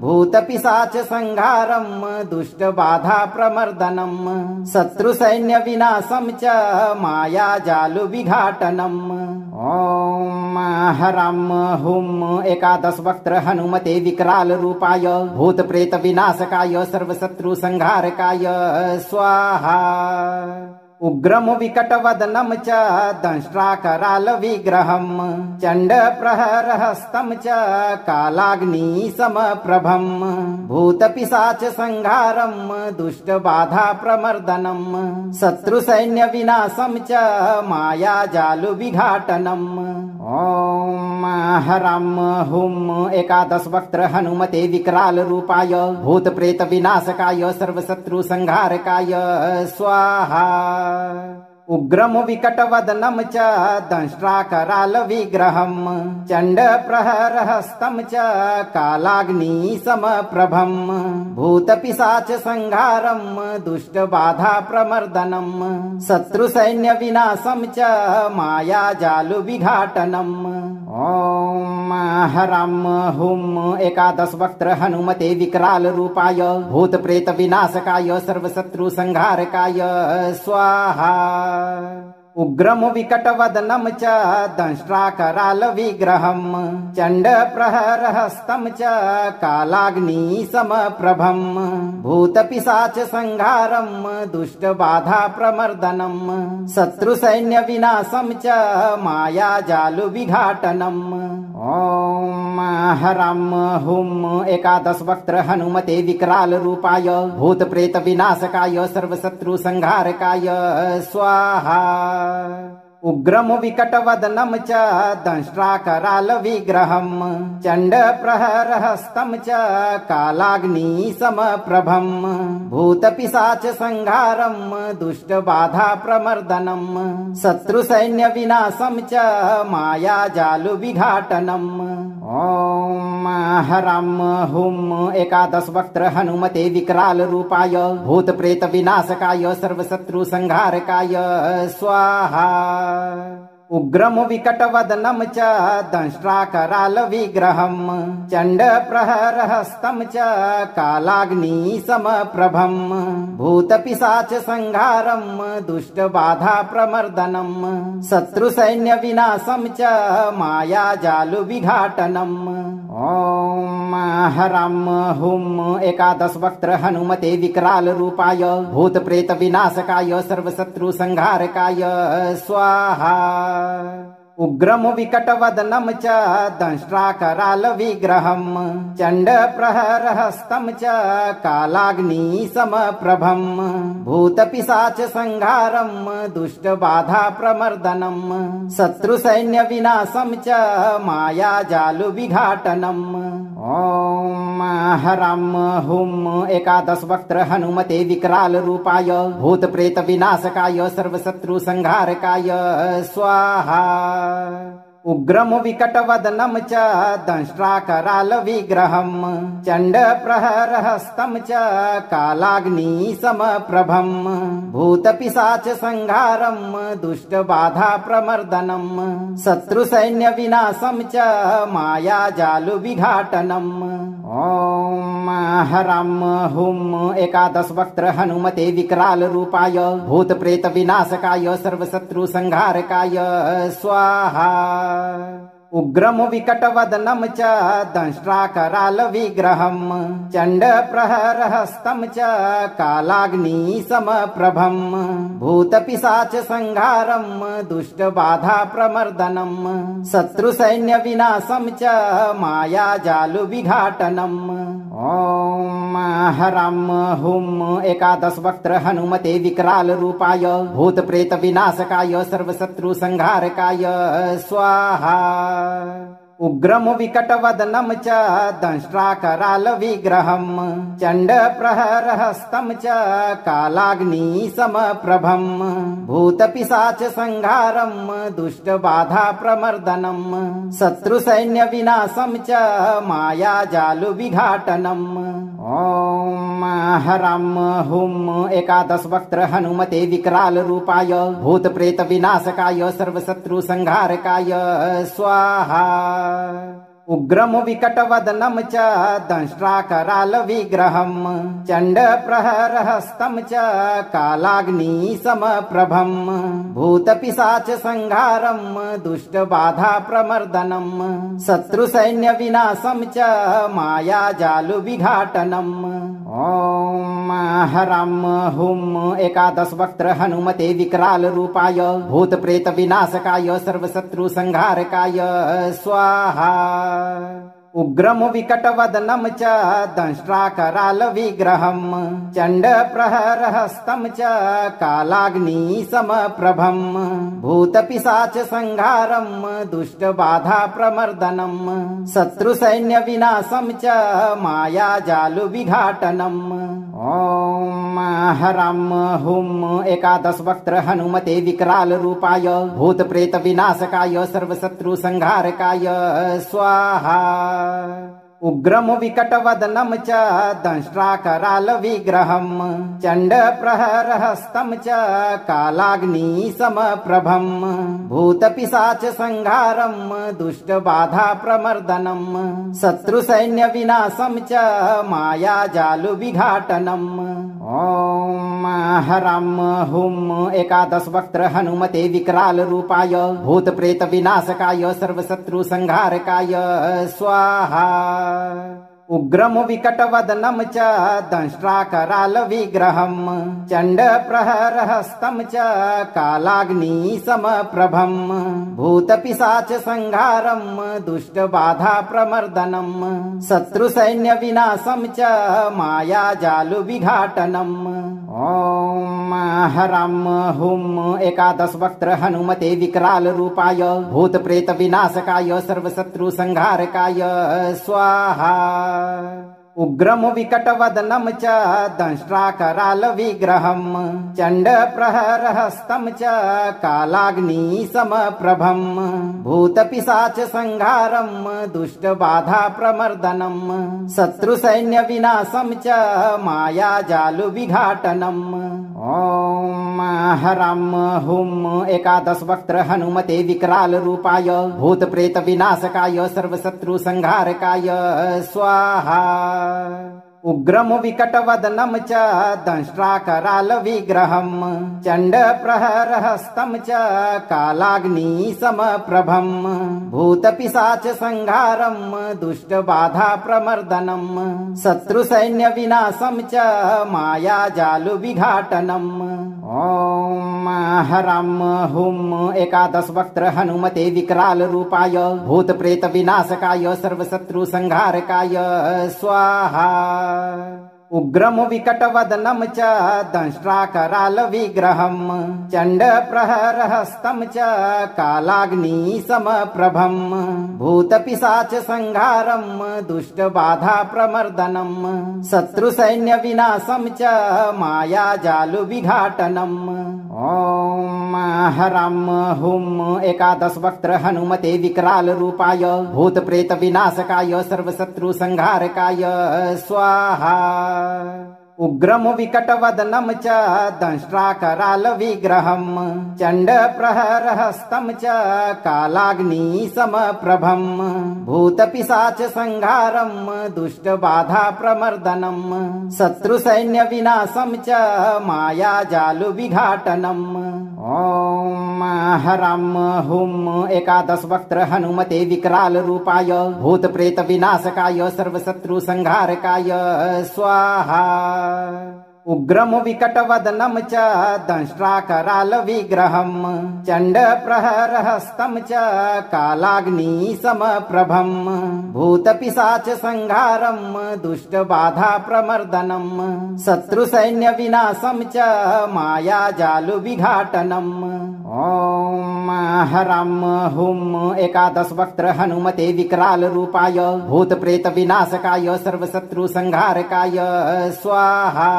भूत पिशाच संहारम दुष्ट बाधा प्रमर्दनम शत्रु सैन्य विनाशम च माया जालु विघाटनम। ओम हराम हुम एकादश वक्त्र हनुमते विकराल रूपाय भूत प्रेत विनाशकाय सर्वशत्रु संहारकाय स्वाहा। उग्रम विकटवदनम च दंष्ट्राकराल विग्रहम चंड प्रहरहस्तं च कालाग्नि समप्रभम भूत पिशाच संहारम दुष्ट बाधा प्रमर्दनम शत्रु सैन्य विनाशम च माया जालु विघाटनम। ओम हराम हुम एकादश वक्त्र हनुमते विकराल रूपाय भूत प्रेत विनाशकाय सर्वशत्रु संहारकाय स्वाहा। उग्रं विकटवदनं च दंष्ट्राकरालविग्रहं चण्डप्रहरहस्तं च कालाग्निसमप्रभं भूतपिशाचसंहारं दुष्टबाधाप्रमर्दनं शत्रुसैन्यविनाशं च मायाजालुविघाटनम्। ॐ हरां हुं एकादशवक्त्र हनुमते विकरालरूपाय भूतप्रेतविनाशकाय सर्वशत्रुसंहारकाय स्वाहा। उग्रं विकटवदनं च दंष्ट्राकरालविग्रहं चण्डप्रहरहस्तं च कालाग्निसमप्रभं भूतपिशाचसंहारं दुष्टबाधाप्रमर्दनं शत्रुसैन्यविनाशं च मायाजालुविघाटनम्। ॐ हरां हुं एकादशवक्त्र हनुमते विकरालरूपाय भूतप्रेतविनाशकाय सर्वशत्रुसंहारकाय स्वाहा। उग्रं विकटवदनं च दंष्ट्राकरालविग्रहं चण्डप्रहरहस्तं च कालाग्निसमप्रभं भूतपिशाचसंहारं दुष्टबाधाप्रमर्दनं शत्रुसैन्यविनाशं च मायाजालुविघाटनम्। ॐ हरां हुं एकादशवक्त्र हनुमते विकरालरूपाय भूतप्रेतविनाशकाय सर्वशत्रुसंहारकाय स्वाहा। उग्रं विकटवदनं च दंष्ट्राकरालविग्रहं चण्डप्रहरहस्तं च कालाग्निसमप्रभं भूतपिशाचसंहारं दुष्टबाधाप्रमर्दनं शत्रुसैन्यविनाशं च मायाजालुविघाटनम्। ॐ हरां हुं एकादशवक्त्र हनुमते विकरालरूपाय भूतप्रेतविनाशकाय सर्वशत्रुसंहारकाय स्वाहा। उग्रं विकटवदनं च दंष्ट्राकरालविग्रहं चण्डप्रहरहस्तं च कालाग्निसमप्रभं भूतपिशाचसंहारं दुष्टबाधाप्रमर्दनं शत्रुसैन्यविनाशं च मायाजालुविघाटनम्। ॐ हरां हुं एकादशवक्त्र हनुमते विकरालरूपाय भूतप्रेतविनाशकाय सर्वशत्रुसंहारकाय स्वाहा। उग्रं विकटवदनं च दंष्ट्राकरालविग्रहं चण्डप्रहरहस्तं च कालाग्निसमप्रभं भूतपिशाचसंहारं दुष्टबाधाप्रमर्दनं शत्रुसैन्यविनाशं च मायाजालुविघाटनम्। ॐ हरां हुं एकादशवक्त्र हनुमते विकरालरूपाय भूतप्रेतविनाशकाय सर्वशत्रुसंहारकाय स्वाहा। उग्रं विकटवदनं च दंष्ट्राकरालविग्रहं चण्डप्रहरहस्तं च कालाग्निसमप्रभं भूतपिशाचसंहारं दुष्टबाधाप्रमर्दनं शत्रुसैन्यविनाशं च मायाजालुविघाटनम्। ॐ हरां हुं एकादशवक्त्र हनुमते विकरालरूपाय भूतप्रेतविनाशकाय सर्वशत्रुसंहारकाय स्वाहा। उग्रं विकटवदनं च दंष्ट्राकरालविग्रहं चण्डप्रहरहस्तं च कालाग्निसमप्रभं भूतपिशाचसंहारं दुष्टबाधाप्रमर्दनं शत्रुसैन्यविनाशं च मायाजालुविघाटनम्। ॐ हरां हुं एकादशवक्त्र हनुमते विकरालरूपाय भूतप्रेतविनाशकाय सर्वशत्रुसंहारकाय स्वाहा। उग्रं विकटवदनं च दंष्ट्राकरालविग्रहं चण्डप्रहरहस्तं च कालाग्निसमप्रभं भूतपिशाचसंहारं दुष्टबाधाप्रमर्दनं शत्रुसैन्यविनाशं च मायाजालुविघाटनम्। ॐ हरां हुं एकादशवक्त्र हनुमते विकरालरूपाय भूतप्रेतविनाशकाय सर्वशत्रुसंहारकाय स्वाहा। उग्रम विकटवदनं च दंष्ट्राकराल विग्रहं चण्ड प्रहरहस्तं च कालाग्नि समप्रभं भूतपिशाच संहारं दुष्टबाधा प्रमर्दनं शत्रुसैन्य विनाशं च मायाजालु विघाटनम्। ओम हरं हुं एकादश वक्त्र हनुमते विकराल रूपाय भूत प्रेत विनाशकाय सर्वशत्रु संहारकाय स्वाहा। उग्रम विकटवदनं च दंष्ट्राकराल विग्रहं चण्ड प्रहरहस्तं च कालाग्नि समप्रभं भूतपिशाच संहारं दुष्टबाधा प्रमर्दनं शत्रुसैन्य विनाशं च मायाजालु विघाटनम्। ओम हरं हुं एकादश वक्त्र हनुमते विकराल रूपाय भूत प्रेत विनाशकाय सर्वशत्रु संहारकाय स्वाहा। उग्रम विकटवदनं च दंष्ट्राकराल विग्रहं चण्ड प्रहरहस्तं च कालाग्नि समप्रभं भूतपिशाच संहारं दुष्टबाधा प्रमर्दनं शत्रुसैन्य विनाशं च मायाजालु विघाटनम्। ओम हरं हुं एकादश वक्त्र हनुमते विकराल रूपाय भूत प्रेत विनाशकाय सर्वशत्रु संहारकाय स्वाहा। उग्रम विकटवदनं च दंष्ट्राकराल विग्रहं चण्ड प्रहरहस्तं च कालाग्नि समप्रभं भूतपिशाच संहारं दुष्टबाधा प्रमर्दनं शत्रुसैन्य विनाशं च मायाजालु विघाटनम्। ओम हरं हुं एकादश वक्त्र हनुमते विकराल रूपाय भूत प्रेत विनाशकाय सर्वशत्रु संहारकाय स्वाहा। उग्रम विकटवदनं च दंष्ट्राकराल विग्रहं चण्ड प्रहरहस्तं च कालाग्नि समप्रभं भूतपिशाच संहारं दुष्टबाधा प्रमर्दनं शत्रुसैन्य विनाशं च मायाजालु विघाटनम्। ओम हरं हुं एकादश वक्त्र हनुमते विकराल रूपाय भूत प्रेत विनाशकाय सर्वशत्रु संहारकाय स्वाहा। उग्रम विकटवदनं च दंष्ट्राकराल विग्रहं चण्ड प्रहरहस्तं च कालाग्नि समप्रभं भूतपिशाच संहारं दुष्टबाधा प्रमर्दनं शत्रुसैन्य विनाशं च मायाजालु विघाटनम्। ओम हरं हुं एकादश वक्त्र हनुमते विकराल रूपाय भूत प्रेत विनाशकाय सर्वशत्रु संहारकाय स्वाहा। उग्रम विकटवदनं च दंष्ट्राकराल विग्रहं चण्ड प्रहरहस्तं च कालाग्नि समप्रभं भूतपिशाच संहारं दुष्टबाधा प्रमर्दनं शत्रुसैन्य विनाशं च मायाजालु विघाटनम्। ओम हरं हुं एकादश वक्त्र हनुमते विकराल रूपाय भूत प्रेत विनाशकाय सर्वशत्रु संहारकाय स्वाहा। उग्रम विकटवदनं च दंष्ट्राकराल विग्रहं चण्ड प्रहरहस्तं च कालाग्नि समप्रभं भूतपिशाच संहारं दुष्टबाधा प्रमर्दनं शत्रुसैन्य विनाशं च मायाजालु विघाटनम्। ओम हरं हुं एकादश वक्त्र हनुमते विकराल रूपाय भूत प्रेत विनाशकाय सर्वशत्रु संहारकाय स्वाहा।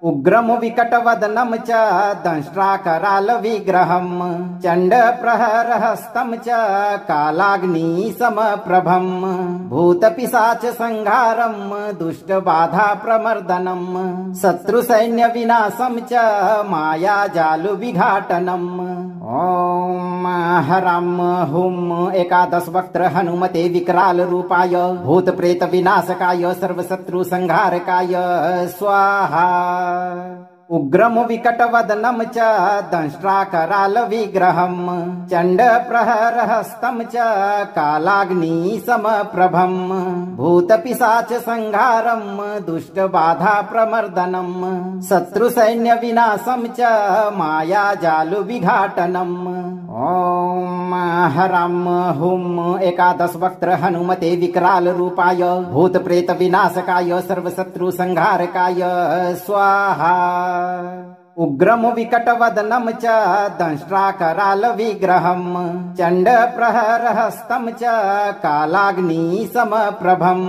उग्रम विकटवदनं च दंष्ट्राकराल विग्रहं चण्ड प्रहरहस्तं च कालाग्नि समप्रभं भूतपिशाच संहारं दुष्टबाधा प्रमर्दनं शत्रुसैन्य विनाशं च मायाजालु विघाटनम्। ओम हरं हुं एकादश वक्त्र हनुमते विकराल रूपाय भूत प्रेत विनाशकाय सर्वशत्रु संहारकाय स्वाहा। उग्रम विकटवदनं च दंष्ट्राकरालविग्रहं चण्डप्रहरहस्तं च कालाग्निसमप्रभं भूतपिशाचसंहारं दुष्टबाधाप्रमर्दनं शत्रुसैन्यविनाशं च मायाजालुविघाटनम्। ॐ हरां हुं एकादशवक्त्र हनुमते विकराल रूपाय भूतप्रेतविनाशकाय सर्वशत्रुसंहारकाय स्वाहा। उग्रम विकटवदनं च दंष्ट्राकरालविग्रहं चण्डप्रहरहस्तं च कालाग्निसमप्रभं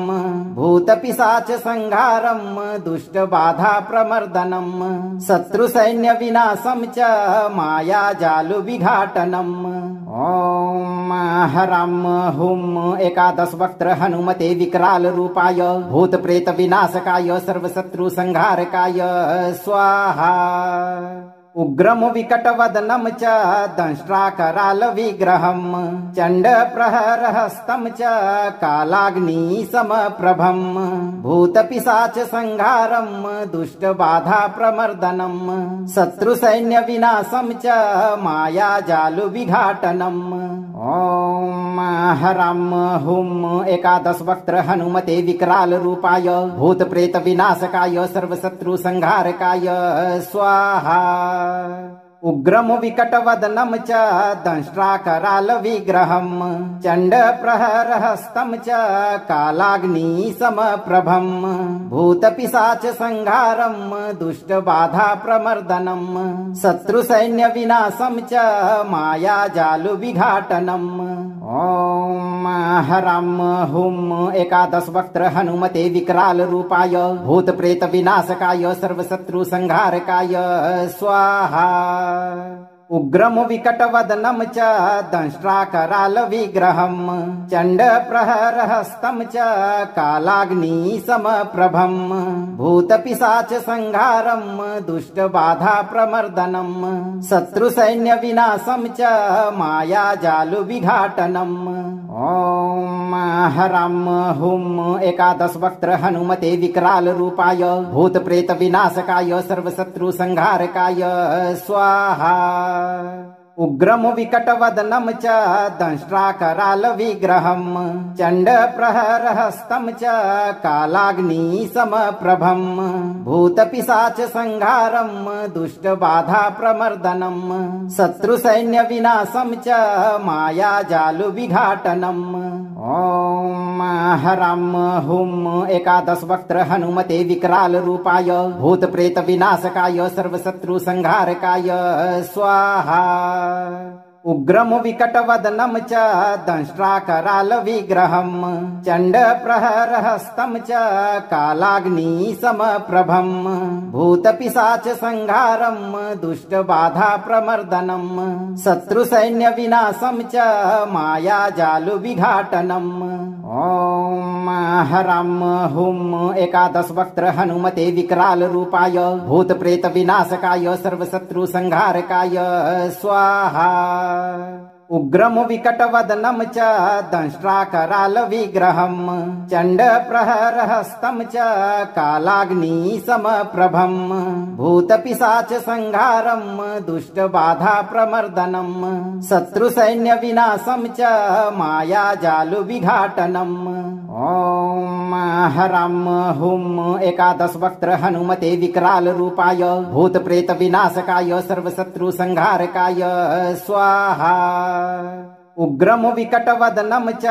भूतपिशाचसंहारं दुष्टबाधाप्रमर्दनं शत्रुसैन्यविनाशं च मायाजालुविघाटनम्। ॐ हरां हुं एकादशवक्त्र हनुमते विकराल रूपाय भूतप्रेतविनाशकाय सर्वशत्रुसंहारकाय स्वाहा। उग्रम विकटवदनं च दंष्ट्राकरालविग्रहं चण्डप्रहरहस्तं च कालाग्निसमप्रभं भूतपिशाचसंहारं दुष्टबाधाप्रमर्दनं शत्रुसैन्यविनाशं च मायाजालुविघाटनम्। ॐ हरां हुं एकादशवक्त्र हनुमते विकराल रूपाय भूतप्रेतविनाशकाय सर्वशत्रुसंहारकाय स्वाहा। उग्रम विकटवदनं च दंष्ट्राकरालविग्रहं चण्डप्रहरहस्तं च कालाग्निसमप्रभं भूतपिशाचसंहारं दुष्टबाधाप्रमर्दनं शत्रुसैन्यविनाशं च मायाजालुविघाटनम्। ॐ हरां हुं एकादशवक्त्र हनुमते विकराल रूपाय भूतप्रेतविनाशकाय सर्वशत्रुसंहारकाय स्वाहा। उग्रम विकटवदनं च दंष्ट्राकरालविग्रहं चण्डप्रहरहस्तं च कालाग्निसमप्रभं भूतपिशाचसंहारं दुष्टबाधाप्रमर्दनं शत्रुसैन्यविनाशं च मायाजालुविघाटनम्। ॐ हरां हुं एकादशवक्त्र हनुमते विकराल रूपाय भूतप्रेतविनाशकाय सर्वशत्रुसंहारकाय स्वाहा। उग्रम विकटवदनं च दंष्ट्राकरालविग्रहं चण्डप्रहरहस्तं च कालाग्निसमप्रभं भूतपिशाचसंहारं दुष्टबाधाप्रमर्दनं शत्रुसैन्यविनाशं च मायाजालुविघाटनम्। ॐ हरां हुं एकादशवक्त्र हनुमते विकराल रूपाय भूतप्रेतविनाशकाय सर्वशत्रुसंहारकाय स्वाहा। उग्रम विकटवदनं च दंष्ट्राकरालविग्रहं चण्डप्रहरहस्तं च कालाग्निसमप्रभं भूतपिशाचसंहारं दुष्टबाधाप्रमर्दनं शत्रुसैन्यविनाशं च मायाजालुविघाटनम्। ॐ हरां हुं एकादशवक्त्र हनुमते विकराल रूपाय भूतप्रेतविनाशकाय सर्वशत्रुसंहारकाय स्वाहा। उग्रम विकटवदनं च दंष्ट्राकरालविग्रहं चण्डप्रहरहस्तं च कालाग्निसमप्रभं भूतपिशाचसंहारं दुष्टबाधाप्रमर्दनं शत्रुसैन्यविनाशं च मायाजालुविघाटनम्। ॐ हरां हुं एकादशवक्त्र हनुमते विकराल रूपाय भूतप्रेतविनाशकाय सर्वशत्रुसंहारकाय स्वाहा। उग्रम विकटवदनं च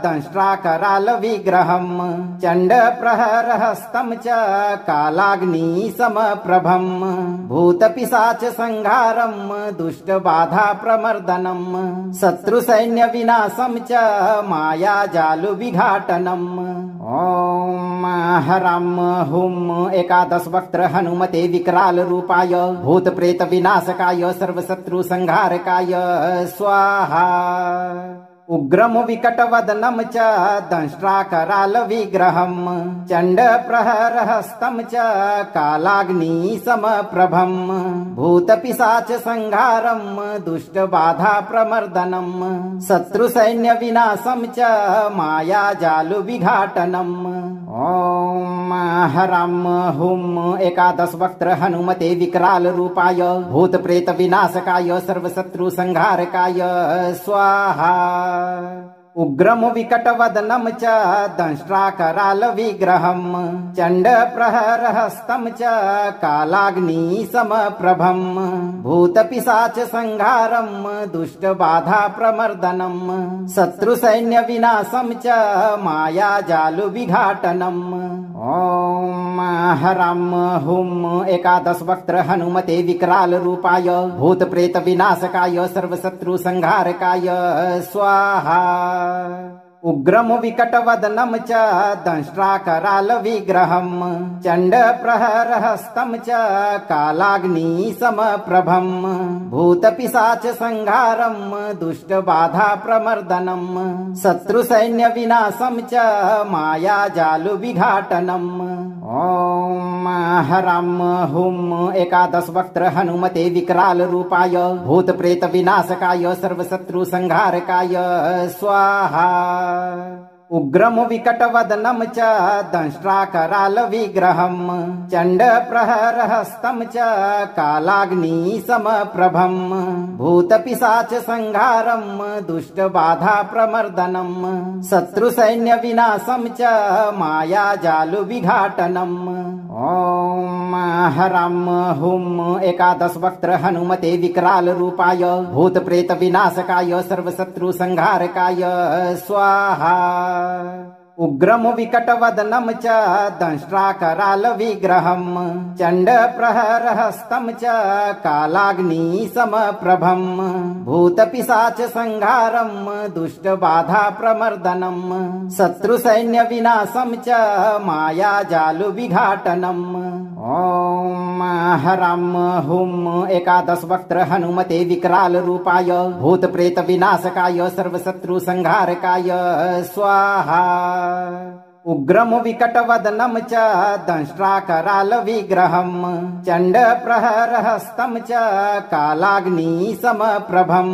दंष्ट्राकरालविग्रहं चण्डप्रहरहस्तं च कालाग्निसमप्रभं भूतपिशाचसंहारं दुष्टबाधाप्रमर्दनं शत्रुसैन्यविनाशं च मायाजालुविघाटनम्। ॐ हरां हुं एकादशवक्त्र हनुमते विकराल रूपाय भूतप्रेतविनाशकाय सर्वशत्रुसंहारकाय स्वाहा। उग्रम विकटवदनं च दंष्ट्राकरालविग्रहं चण्डप्रहरहस्तं च कालाग्निसमप्रभं भूतपिशाचसंहारं दुष्टबाधाप्रमर्दनं शत्रुसैन्यविनाशं च मायाजालुविघाटनम्। ॐ हरं हुं एकादशवक्त्र हनुमते विकराल रूपाय भूतप्रेतविनाशकाय सर्वशत्रुसंहारकाय स्वाहा। उग्रम विकटवदनं च दंष्ट्राकरालविग्रहं चण्डप्रहरहस्तं च कालाग्निसमप्रभं भूतपिशाचसंहारं दुष्टबाधाप्रमर्दनं शत्रुसैन्यविनाशं च मायाजालुविघाटनम्। ॐ हरं हुं एकादशवक्त्र हनुमते विकराल रूपाय भूतप्रेतविनाशकाय सर्वशत्रुसंहारकाय स्वाहा। उग्रम विकटवदनं च दंष्ट्राकरालविग्रहं चण्डप्रहरहस्तं च कालाग्निसमप्रभं भूतपिशाचसंहारं दुष्टबाधाप्रमर्दनं शत्रुसैन्यविनाशं च मायाजालुविघाटनम्। ॐ हरं हुं एकादशवक्त्र हनुमते विकराल रूपाय भूतप्रेतविनाशकाय सर्वशत्रुसंहारकाय स्वाहा। उग्रम विकटवदनं च दंष्ट्राकरालविग्रहं चण्डप्रहरहस्तं च कालाग्निसमप्रभं भूतपिशाचसंहारं दुष्टबाधाप्रमर्दनं शत्रुसैन्यविनाशं च मायाजालुविघाटनम्। ॐ हरं हुं एकादशवक्त्र हनुमते विकराल रूपाय भूतप्रेतविनाशकाय सर्वशत्रुसंहारकाय स्वाहा। उग्रम विकटवदनं च दंष्ट्राकरालविग्रहं चण्डप्रहरहस्तं च कालाग्निसमप्रभं भूतपिशाचसंहारं दुष्टबाधाप्रमर्दनं शत्रुसैन्यविनाशं च मायाजालुविघाटनम्। ॐ हरं हुं एकादशवक्त्र हनुमते विकराल रूपाय भूतप्रेतविनाशकाय सर्वशत्रुसंहारकाय स्वाहा। उग्रम विकटवदनं च दंष्ट्राकरालविग्रहं चण्डप्रहरहस्तं च कालाग्निसमप्रभं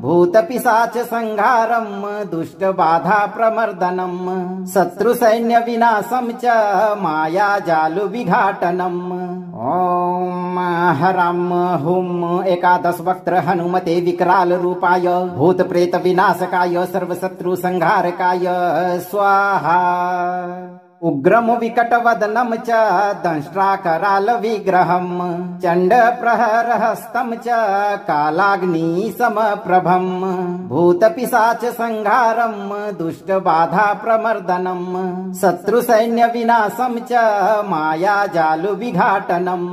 भूतपिशाचसंहारं दुष्टबाधाप्रमर्दनं शत्रुसैन्यविनाशं च मायाजालुविघाटनम्। ॐ हरं हुं एकादशवक्त्र हनुमते विकराल रूपाय भूतप्रेतविनाशकाय सर्वशत्रुसंहारकाय स्वाहा। उग्रम विकटवदनं च दंष्ट्राकरालविग्रहं चण्डप्रहरहस्तं च कालाग्निसमप्रभं भूतपिशाचसंहारं दुष्टबाधाप्रमर्दनं शत्रुसैन्यविनाशं च मायाजालुविघाटनम्।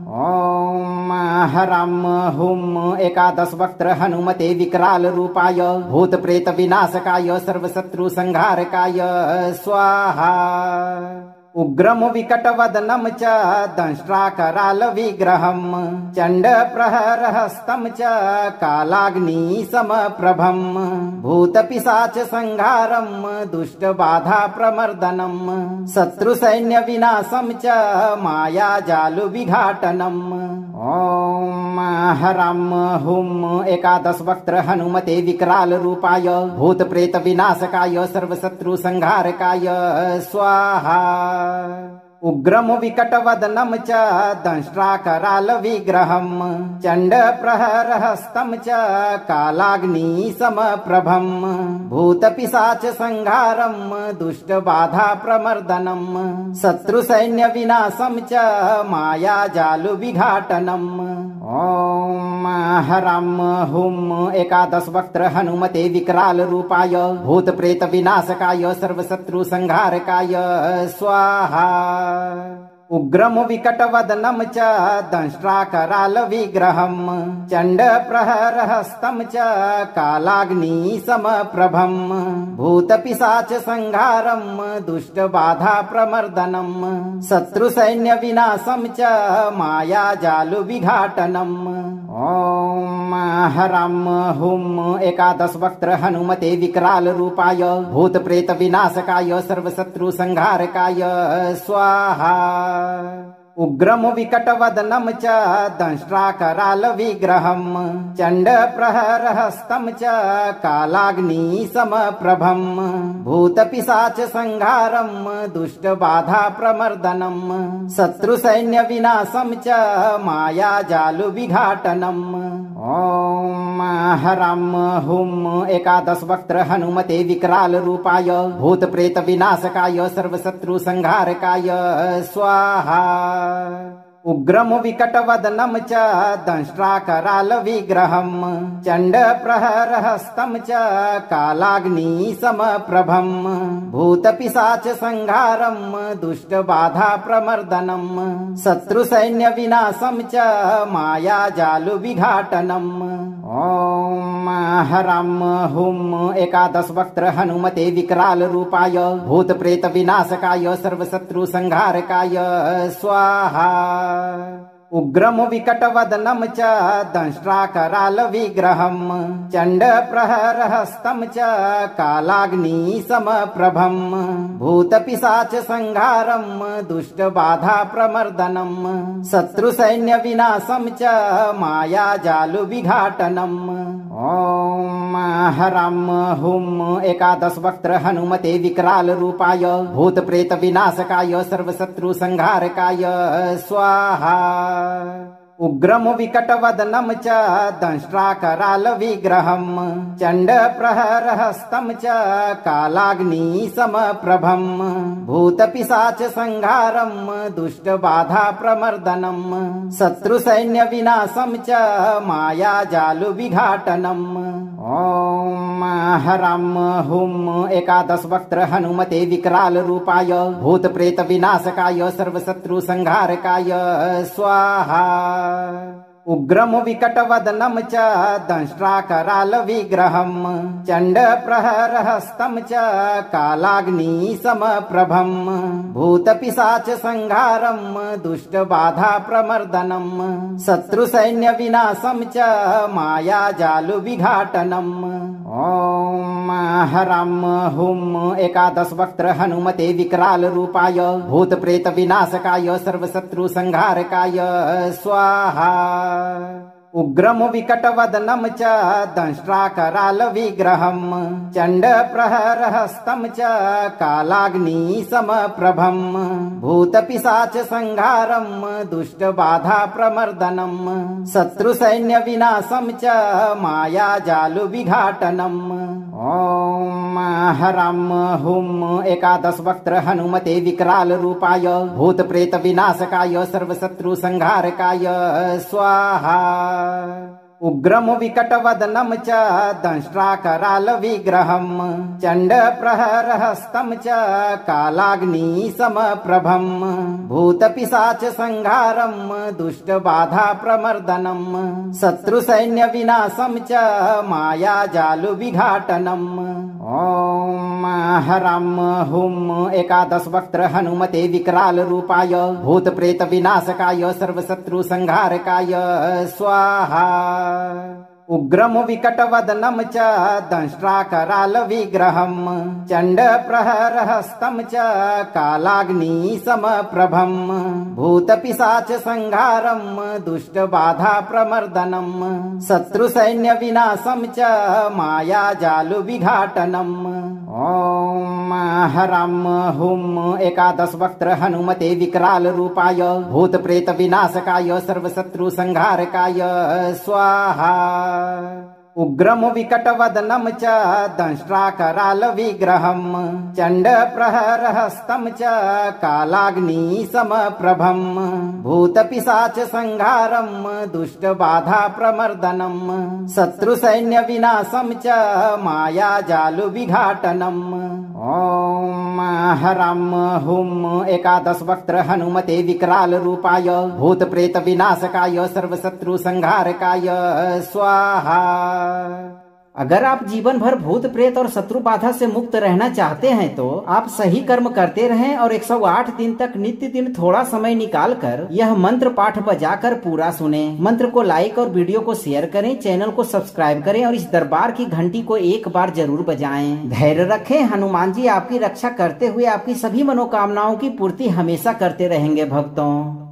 ॐ हरं हुं एकादशवक्त्र हनुमते विकराल रूपाय भूतप्रेतविनाशकाय सर्वशत्रुसंहारकाय स्वाहा। उग्रम विकटवदनं च दंष्ट्राकरालविग्रहं चण्डप्रहरहस्तं च कालाग्निसमप्रभं भूतपिशाचसंहारं दुष्टबाधाप्रमर्दनं शत्रुसैन्यविनाशं च मायाजालुविघाटनम्। ॐ हरं हुं एकादशवक्त्र हनुमते विकराल रूपाय भूतप्रेतविनाशकाय सर्वशत्रुसंहारकाय स्वाहा। उग्रम विकटवदनं च दंष्ट्राकरालविग्रहं चण्डप्रहरहस्तं च कालाग्निसमप्रभं भूतपिशाचसंहारं दुष्टबाधाप्रमर्दनं शत्रुसैन्यविनाशं च मायाजालुविघाटनम्। ॐ हरं हुं एकादशवक्त्र हनुमते विकराल रूपाय भूतप्रेतविनाशकाय सर्वशत्रुसंहारकाय स्वाहा। उग्रम विकटवदनं च दंष्ट्राकरालविग्रहं चण्डप्रहरहस्तं च कालाग्निसमप्रभं भूतपिशाचसंहारं दुष्टबाधाप्रमर्दनं शत्रुसैन्यविनाशं च मायाजालुविघाटनम्। ॐ हरां हुं एकादशवक्त्र हनुमते विकराल रूपाय भूतप्रेतविनाशकाय सर्वशत्रुसंहारकाय स्वाहा। उग्रम विकटवदनं च दंष्ट्राकरालविग्रहं चण्डप्रहरहस्तं च कालाग्निसमप्रभं भूतपिशाचसंहारं दुष्टबाधाप्रमर्दनं शत्रुसैन्यविनाशं च मायाजालुविघाटनम्। ॐ हरां हुं एकादशवक्त्र हनुमते विकराल रूपाय भूतप्रेतविनाशकाय सर्वशत्रुसंहारकाय स्वाहा। उग्रम विकटवदनं च दंष्ट्राकरालविग्रहं चण्डप्रहरहस्तं च कालाग्निसमप्रभं भूतपिशाचसंहारं दुष्टबाधाप्रमर्दनं शत्रुसैन्यविनाशं च मायाजालुविघाटनम्। ॐ हरां हुं एकादशवक्त्र हनुमते विकराल रूपाय भूतप्रेतविनाशकाय सर्वशत्रुसंहारकाय स्वाहा। उग्रम विकटवदनं च दंष्ट्राकरालविग्रहं चण्डप्रहरहस्तं च कालाग्निसमप्रभं भूतपिशाचसंहारं दुष्टबाधाप्रमर्दनं शत्रुसैन्यविनाशं च मायाजालुविघाटनम्। ॐ हरां हुं एकादशवक्त्र हनुमते विकराल रूपाय भूतप्रेतविनाशकाय सर्वशत्रुसंहारकाय स्वाहा। उग्रम विकटवदनं च दंष्ट्राकरालविग्रहं चण्डप्रहरहस्तं च कालाग्निसमप्रभं भूतपिशाचसंहारं दुष्टबाधाप्रमर्दनं शत्रुसैन्यविनाशं च मायाजालुविघाटनम्। ॐ हरां हुं एकादशवक्त्र हनुमते विकराल रूपाय भूतप्रेतविनाशकाय सर्वशत्रुसंहारकाय स्वाहा। उग्रम विकटवदनं च दंष्ट्राकरालविग्रहं चण्डप्रहरहस्तं च कालाग्निसमप्रभं भूतपिशाचसंहारं दुष्टबाधाप्रमर्दनं शत्रुसैन्यविनाशं च मायाजालुविघाटनम्। ॐ हरां हुं एकादशवक्त्र हनुमते विकराल रूपाय भूतप्रेतविनाशकाय सर्वशत्रुसंहारकाय स्वाहा। उग्रम विकटवदनं च दंष्ट्राकरालविग्रहं चण्डप्रहरहस्तं च कालाग्निसमप्रभं भूतपिशाचसंहारं दुष्टबाधाप्रमर्दनं शत्रुसैन्यविनाशं च मायाजालुविघाटनम्। ॐ हरां हुं एकादशवक्त्र हनुमते विकराल रूपाय भूतप्रेतविनाशकाय सर्वशत्रुसंहारकाय स्वाहा। उग्रम विकटवदनं च दंष्ट्राकरालविग्रहं चण्डप्रहरहस्तं च कालाग्निसमप्रभं भूतपिशाचसंहारं दुष्टबाधाप्रमर्दनं शत्रुसैन्यविनाशं च मायाजालुविघाटनम्। ॐ हरां हुं एकादशवक्त्र हनुमते विकराल रूपाय भूतप्रेतविनाशकाय सर्वशत्रुसंहारकाय स्वाहा। उग्रम विकटवदनं च दंष्ट्राकरालविग्रहं चण्डप्रहरहस्तं च कालाग्निसमप्रभं भूतपिशाचसंहारं दुष्टबाधाप्रमर्दनं शत्रुसैन्यविनाशं च मायाजालुविघाटनम्। ॐ हरां हुं एकादशवक्त्र हनुमते विकराल रूपाय भूतप्रेतविनाशकाय सर्वशत्रुसंहारकाय स्वाहा। उग्रम विकटवदनं च दंष्ट्राकरालविग्रहं चण्डप्रहरहस्तं च कालाग्निसमप्रभं भूतपिशाचसंहारं दुष्टबाधाप्रमर्दनं शत्रुसैन्यविनाशं च मायाजालुविघाटनम्। ॐ नमः राम हुम एकादश वक्त्र हनुमते विकराल रूपाय भूत प्रेत विनाशकाय सर्व शत्रु संहारकाय स्वाहा। अगर आप जीवन भर भूत प्रेत और शत्रु बाधा से मुक्त रहना चाहते हैं तो आप सही कर्म करते रहें और 108 दिन तक नित्य दिन थोड़ा समय निकालकर यह मंत्र पाठ बजाकर पूरा सुने। मंत्र को लाइक और वीडियो को शेयर करें, चैनल को सब्सक्राइब करें और इस दरबार की घंटी को एक बार जरूर बजाएं। धैर्य रखें, हनुमान जी आपकी रक्षा करते हुए आपकी सभी मनोकामनाओं की पूर्ति हमेशा करते रहेंगे भक्तों।